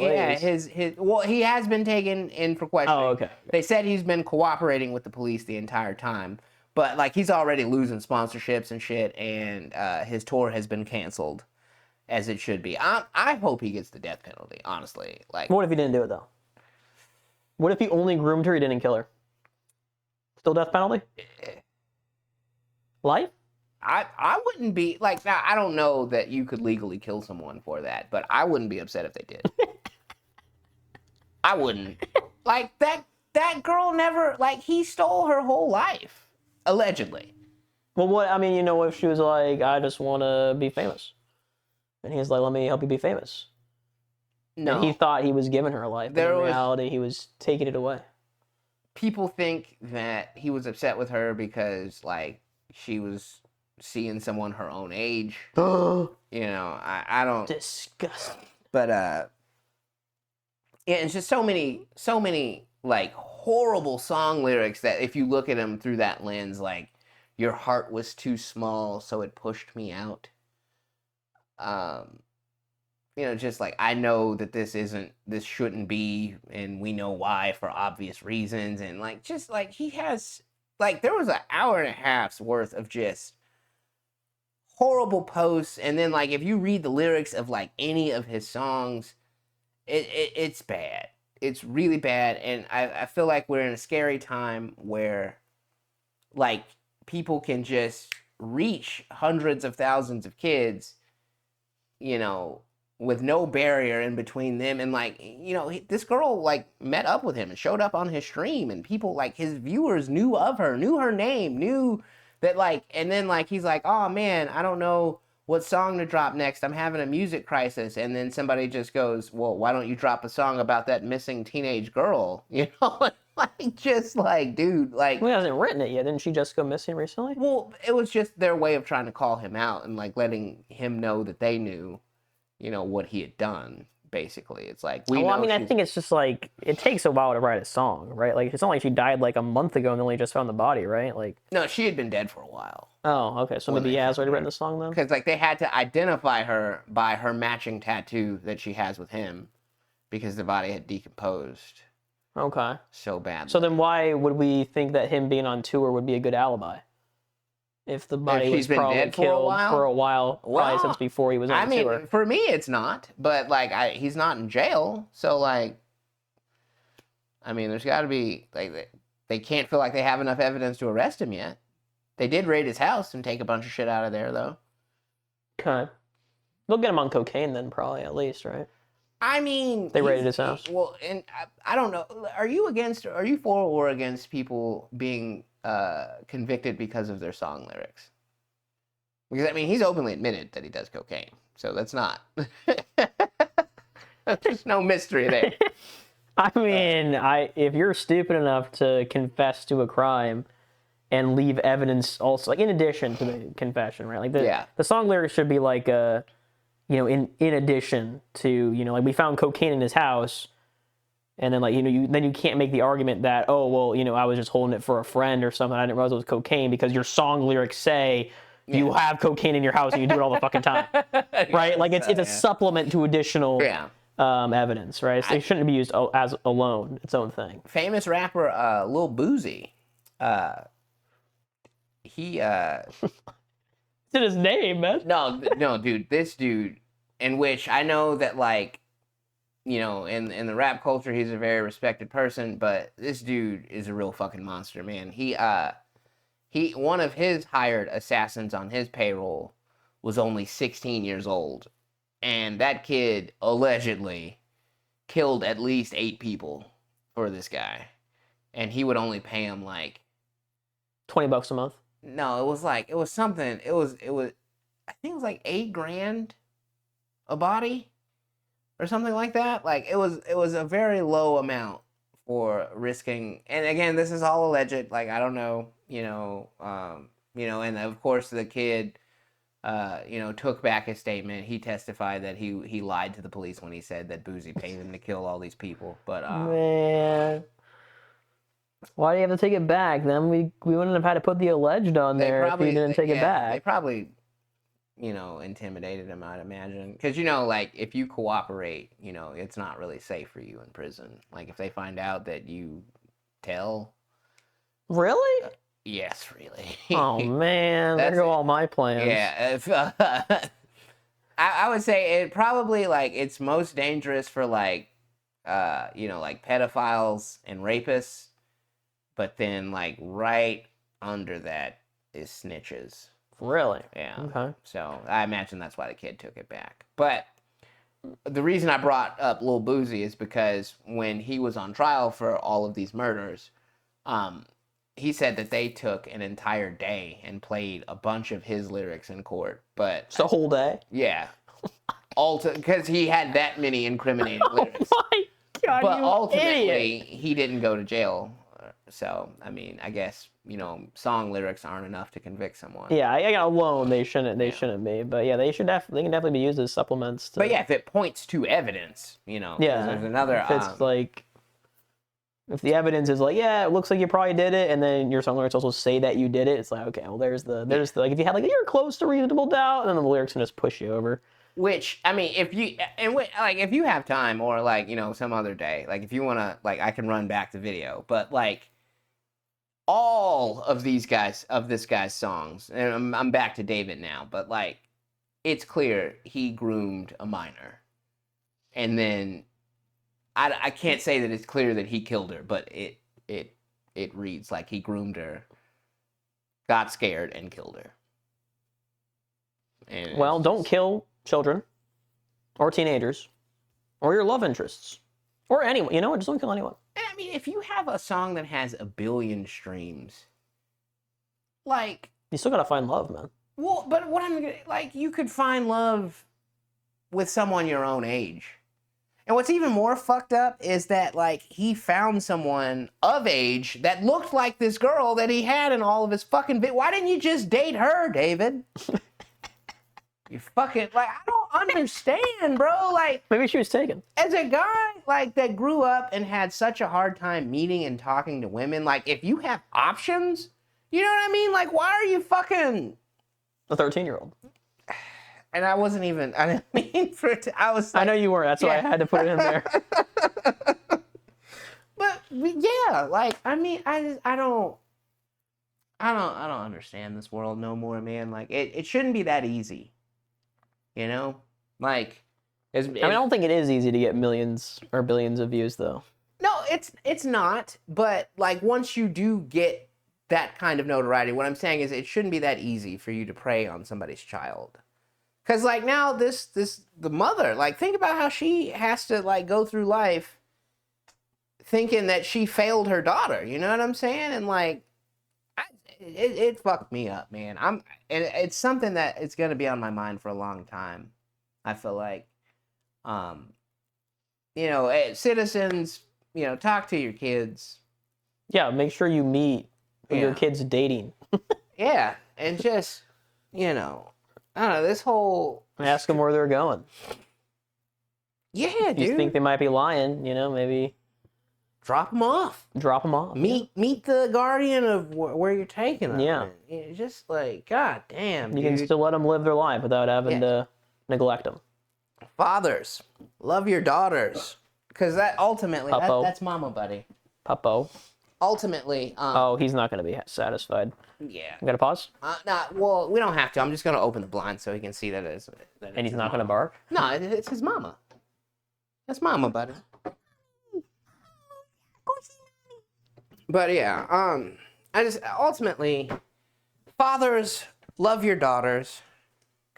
S1: He has been taken in for questioning.
S2: Oh, okay.
S1: They said he's been cooperating with the police the entire time, but he's already losing sponsorships and shit, and his tour has been canceled, as it should be. I hope he gets the death penalty. Honestly,
S2: what if he didn't do it though? What if he only groomed her, he didn't kill her? Still death penalty? Life?
S1: I wouldn't be now, I don't know that you could legally kill someone for that, but I wouldn't be upset if they did. I wouldn't. That girl never he stole her whole life, allegedly.
S2: Well, if she was I just want to be famous, and he's let me help you be famous. No, and he thought he was giving her a life, but in reality, he was taking it away.
S1: People think that he was upset with her because she was seeing someone her own age. I don't...
S2: Disgusting.
S1: But, yeah, it's just so many, horrible song lyrics that if you look at them through that lens, your heart was too small, so it pushed me out. Just I know that this shouldn't be, and we know why for obvious reasons, and he has... there was an hour and a half's worth of just horrible posts, and then, if you read the lyrics of, any of his songs, it's bad. It's really bad, and I feel like we're in a scary time where, people can just reach hundreds of thousands of kids, with no barrier in between them, and this girl met up with him and showed up on his stream, and people his viewers knew of her, knew her name, knew that and then he's oh man, I don't know what song to drop next? I'm having a music crisis. And then somebody just goes, well, why don't you drop a song about that missing teenage girl? You know, like, just like, dude, like,
S2: Well, he hasn't written it yet. Didn't she just go missing recently?
S1: well, it was just their way of trying to call him out and like letting him know that they knew, you know, what he had done. Basically, it's like we know.
S2: I mean, I think it's just like it takes a while to write a song, right? Like it's not like she died like a month ago and then they just found the body, right? Like
S1: no, she had been dead for a while.
S2: Oh, okay. So maybe he has already written the song then.
S1: Because like they had to identify her by her matching tattoo that she has with him, because the body had decomposed.
S2: Okay.
S1: So badly.
S2: So then why would we think that him being on tour would be a good alibi? If the body was probably killed for a while, probably since before he was on tour.
S1: I mean, for me, it's not. But like, he's not in jail, so like, I mean, there's got to be like they can't feel like they have enough evidence to arrest him yet. They did raid his house and take a bunch of shit out of there, though.
S2: Okay, they'll get him on cocaine then, probably at least, right?
S1: I mean,
S2: they raided his house.
S1: Well, and I don't know. Are you for or against people being convicted because of their song lyrics? Because I mean, he's openly admitted that he does cocaine, so that's not. There's no mystery there.
S2: I mean, if you're stupid enough to confess to a crime and leave evidence, also like in addition to the confession, right? Like the song lyrics should be like in addition to, like we found cocaine in his house. And then, like, you can't make the argument that, oh, well, I was just holding it for a friend or something. I didn't realize it was cocaine, because your song lyrics say you have cocaine in your house and you do it all the fucking time, right? Like, it's a supplement to additional evidence, right? So it shouldn't be used as alone, its own thing.
S1: Famous rapper Lil Boozy, he
S2: it's in his name, man.
S1: No, dude, this dude, in which I know that like. In the rap culture, he's a very respected person, but this dude is a real fucking monster, man. He one of his hired assassins on his payroll was only 16 years old, and that kid allegedly killed at least 8 people for this guy, and he would only pay him like
S2: $20 a month.
S1: No, it was something. It was I think it was like $8,000 a body. Or something like that. Like it was a very low amount for risking. And again, this is all alleged. Like I don't know, and of course the kid, took back his statement. He testified that he lied to the police when he said that Boozy paid him to kill all these people. But
S2: man, why do you have to take it back? Then we wouldn't have had to put the alleged on there if you didn't take it back.
S1: They probably. Intimidated him, I'd imagine. Because, like, if you cooperate, it's not really safe for you in prison. Like, if they find out that you tell.
S2: Really?
S1: Yes, really.
S2: Oh, man. There go all my plans.
S1: Yeah. I would say it probably, like, it's most dangerous for, like, like, pedophiles and rapists. But then, like, right under that is snitches.
S2: Really?
S1: Yeah.
S2: Okay.
S1: So I imagine that's why the kid took it back. But the reason I brought up Lil Boozy is because when he was on trial for all of these murders, he said that they took an entire day and played a bunch of his lyrics in court. But
S2: it's a whole day?
S1: Yeah. Because he had that many incriminating lyrics.
S2: Oh my God,
S1: but ultimately,
S2: idiot.
S1: He didn't go to jail. So, I mean, I guess, song lyrics aren't enough to convict someone.
S2: Yeah, alone they shouldn't be. But yeah, they can definitely be used as supplements.
S1: But yeah, if it points to evidence, Yeah. There's another.
S2: If it's like, if the evidence is like, yeah, it looks like you probably did it, and then your song lyrics also say that you did it, it's like, okay, well, there's the like, if you had like, you're close to reasonable doubt, and then the lyrics can just push you over.
S1: Which, I mean, if you have time, or like, some other day, like if you want to, like, I can run back the video, but like, all of this guy's songs, and I'm back to David now, but like, it's clear he groomed a minor. And then, I can't say that it's clear that he killed her, but it reads like he groomed her, got scared, and killed her. And
S2: well, don't kill children, or teenagers, or your love interests, or anyone. Just don't kill anyone.
S1: I mean, if you have a song that has 1 billion streams, like...
S2: You still gotta find love, man.
S1: Well, but what I'm like, you could find love with someone your own age. And what's even more fucked up is that, like, he found someone of age that looked like this girl that he had in all of his fucking Why didn't you just date her, David? You fucking, like, I don't understand, bro. Like,
S2: Maybe she was taken.
S1: as a guy, like, that grew up and had such a hard time meeting and talking to women, like, if you have options, you know what I mean? Like, why are you fucking...
S2: A 13-year-old.
S1: And I didn't mean for it to, I was like,
S2: I know you weren't. That's why I had to put it in there.
S1: But yeah, like, I mean, I don't understand this world no more, man. Like, it shouldn't be that easy, you know? Like,
S2: I don't think it is easy to get millions or billions of views, though.
S1: no, it's not. But like, once you do get that kind of notoriety, what I'm saying is it shouldn't be that easy for you to prey on somebody's child. Cause like now the mother, like, think about how she has to like go through life thinking that she failed her daughter. You know what I'm saying? And like, it fucked me up, man. And it's something that it's gonna be on my mind for a long time. I feel like, citizens, talk to your kids.
S2: Yeah, make sure you meet your kids dating.
S1: Yeah, and just, I don't know, this whole...
S2: Ask them where they're going.
S1: Yeah,
S2: if you think they might be lying, maybe...
S1: Drop them off.
S2: Drop them off.
S1: Meet the guardian of where you're taking them.
S2: Yeah.
S1: Just like, god damn,
S2: You can still let them live their life without having to neglect them.
S1: Fathers, love your daughters. Because that ultimately, that's mama, buddy.
S2: Puppo.
S1: Ultimately...
S2: he's not going to be satisfied.
S1: Yeah.
S2: You got to pause?
S1: Well, we don't have to. I'm just going to open the blind so he can see that it's...
S2: And he's not going to bark?
S1: No, it's his mama. That's mama, buddy. But yeah, ultimately, fathers, love your daughters.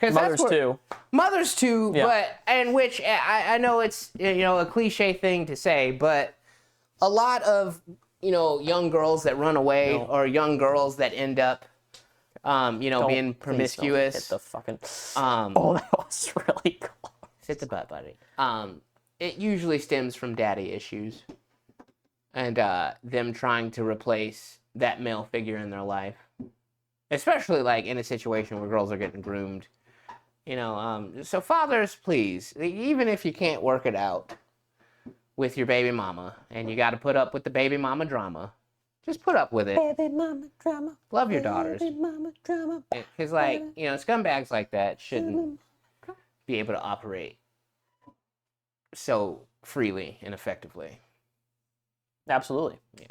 S1: Mothers too,
S2: yeah.
S1: But, and which, I know it's, a cliche thing to say, but a lot of, young girls that run away or young girls that end up, being promiscuous.
S2: Hit the fucking... that was really cool.
S1: Hit the butt, buddy. It usually stems from daddy issues. And them trying to replace that male figure in their life. Especially, like, in a situation where girls are getting groomed. So fathers, please, even if you can't work it out with your baby mama, and you got to put up with the baby mama drama, just put up with it.
S2: Baby mama drama.
S1: Love your daughters.
S2: Baby mama drama.
S1: Because, like, scumbags like that shouldn't be able to operate so freely and effectively.
S2: Absolutely.
S1: Yeah.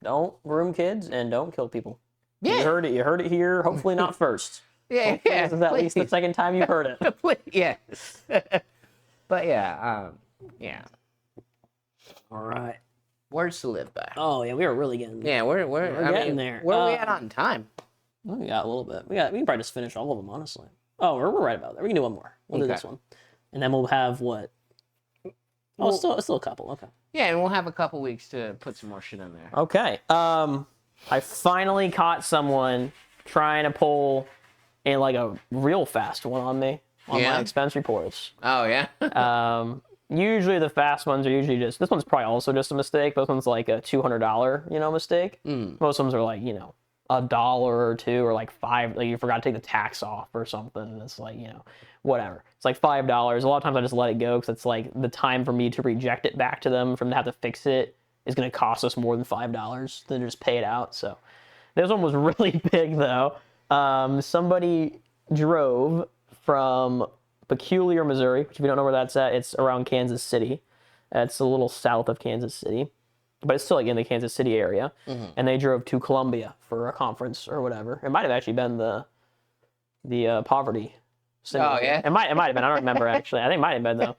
S2: Don't groom kids and don't kill people.
S1: Yeah.
S2: You heard it here. Hopefully not first.
S1: Yeah.
S2: This is at least the second time you've heard it.
S1: Yeah. But yeah, yeah.
S2: All right.
S1: Words to live by.
S2: Oh yeah, we are really getting.
S1: Yeah, we're
S2: getting there.
S1: Where are we at on time?
S2: Well, we got a little bit. We can probably just finish all of them, honestly. Oh, we're right about that. We can do one more. We'll do this one, and then we'll have what? Oh, still a couple. Okay.
S1: Yeah, and we'll have a couple weeks to put some more shit in there.
S2: Okay. I finally caught someone trying to pull a real fast one on me on my expense reports.
S1: Oh yeah.
S2: Usually the fast ones are usually just, this one's probably also just a mistake, but this one's like a $200, mistake. Most of them are like, $1 or $2 or like $5, like you forgot to take the tax off or something, and it's like, whatever. It's like $5. A lot of times I just let it go because it's like the time for me to reject it back to them, from to have to fix it, is going to cost us more than $5 than just pay it out. So this one was really big though. Somebody drove from Peculiar, Missouri, which if you don't know where that's at, it's around Kansas City. It's a little south of Kansas City, but it's still like in the Kansas City area. And they drove to Columbia for a conference or whatever. It might have actually been the poverty simulator.
S1: Oh yeah.
S2: It might have been. I don't remember actually. I think it might have been though.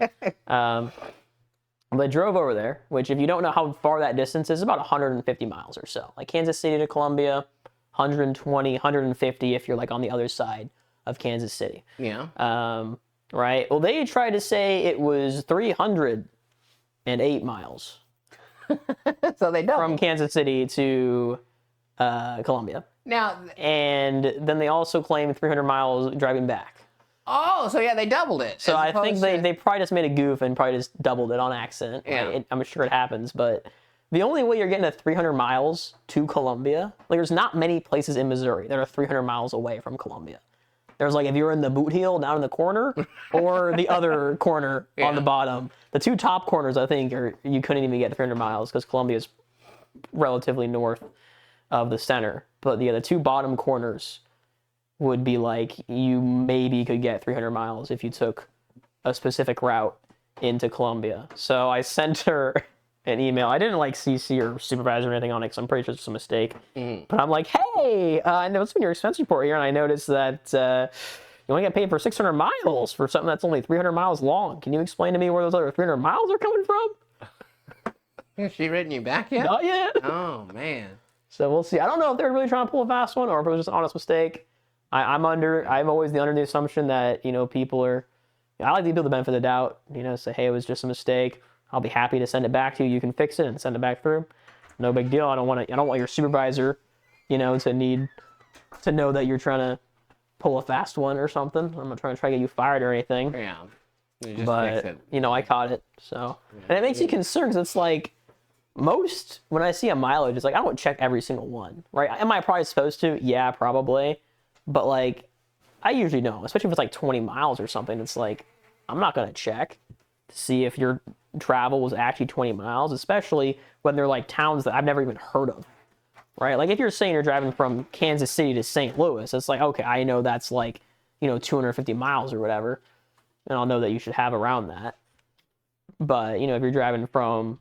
S2: They drove over there, which if you don't know how far that distance is, about 150 miles or so. Like Kansas City to Columbia, 120, 150 if you're like on the other side of Kansas City.
S1: Yeah.
S2: Right? Well, they tried to say it was 308 miles.
S1: So they don't.
S2: From Kansas City to Columbia.
S1: Now,
S2: and then they also claim 300 miles driving back.
S1: oh, so yeah, they doubled it.
S2: So I think
S1: they
S2: they probably just made a goof and probably just doubled it on accident.
S1: Yeah.
S2: Like, I'm sure it happens, but the only way you're getting to 300 miles to Columbia, like there's not many places in Missouri that are 300 miles away from Columbia. There's like if you're in the boot heel down in the corner or the other corner on the bottom. The two top corners, I think, you couldn't even get 300 miles because Columbia is relatively north of the center. But the two bottom corners would be like you maybe could get 300 miles if you took a specific route into Columbia. So I sent her an email. I didn't like CC or supervisor or anything on it because I'm pretty sure it's a mistake. But I'm like, hey, I noticed in your expense report here, and I noticed that you only get paid for 600 miles for something that's only 300 miles long. Can you explain to me where those other 300 miles are coming from?
S1: Has she written you back yet?
S2: Not yet.
S1: Oh, man.
S2: So we'll see. I don't know if they're really trying to pull a fast one or if it was just an honest mistake. I'm always under the assumption that, people are, I like to give people the benefit of the doubt, say, hey, it was just a mistake. I'll be happy to send it back to you. You can fix it and send it back through. No big deal. I don't want your supervisor, to need to know that you're trying to pull a fast one or something. I'm not trying to get you fired or anything.
S1: Yeah. You just
S2: But,
S1: fix it.
S2: I caught it. So, and it makes you concerned because it's like, when I see a mileage, it's like, I don't check every single one, right? Am I probably supposed to? Yeah, probably. But like, I usually don't, especially if it's like 20 miles or something. It's like, I'm not going to check to see if your travel was actually 20 miles, especially when they're like towns that I've never even heard of, right? Like if you're saying you're driving from Kansas City to St. Louis, it's like, okay, I know that's like, 250 miles or whatever. And I'll know that you should have around that. But, if you're driving from,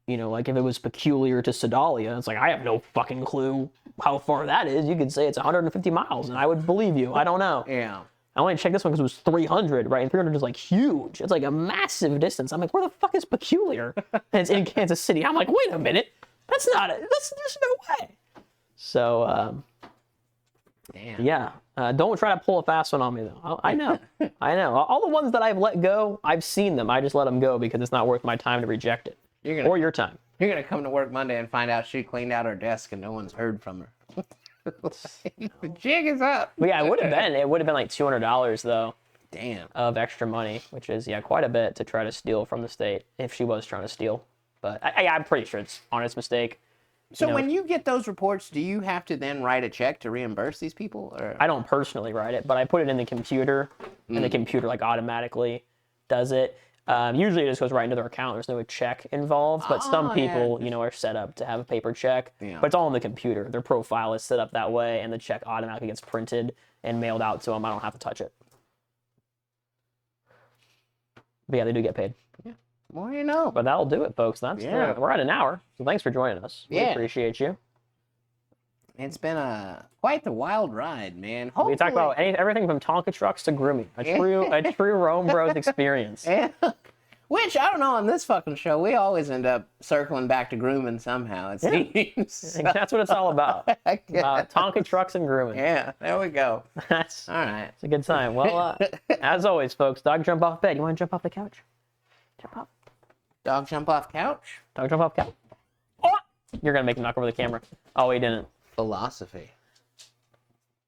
S2: like if it was Peculiar to Sedalia, it's like, I have no fucking clue how far that is. You could say it's 150 miles and I would believe you. I don't know.
S1: Yeah.
S2: I only checked this one because it was 300, right? And 300 is like huge. It's like a massive distance. I'm like, where the fuck is Peculiar? And it's in Kansas City. I'm like, wait a minute. There's no way. So,
S1: Damn.
S2: yeah. Don't try to pull a fast one on me, though. I know. I know. All the ones that I've let go, I've seen them. I just let them go because it's not worth my time to reject it. Or your time.
S1: You're going to come to work Monday and find out she cleaned out her desk and no one's heard from her. The jig is up.
S2: But yeah, it would have been like $200 though.
S1: Damn.
S2: Of extra money, which is quite a bit to try to steal from the state if she was trying to steal. But I'm pretty sure it's an honest mistake.
S1: So when you get those reports, do you have to then write a check to reimburse these people? Or?
S2: I don't personally write it, but I put it in the computer, and the computer automatically does it. Usually it just goes right into their account. There's no check involved, but some people, are set up to have a paper check. Yeah. But it's all on the computer. Their profile is set up that way, and the check automatically gets printed and mailed out to them. I don't have to touch it. But yeah, they do get paid.
S1: Yeah. Well, you know.
S2: But that'll do it, folks. We're at an hour, so thanks for joining us. We appreciate you.
S1: It's been quite the wild ride, man.
S2: Hopefully, we talk about everything from Tonka trucks to grooming. A true RomeBros experience.
S1: Yeah. Which, I don't know, on this fucking show, we always end up circling back to grooming somehow, it seems. So.
S2: That's what it's all about. Tonka trucks and grooming.
S1: Yeah, there we go.
S2: That's
S1: all right.
S2: It's a good time. Well, as always, folks, dog jump off bed. You want to jump off the couch? Jump off.
S1: Dog jump off couch?
S2: Dog jump off couch. Oh! You're going to make him knock over the camera. Oh, he didn't.
S1: Philosophy.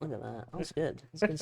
S2: Look at that. That was good. That's good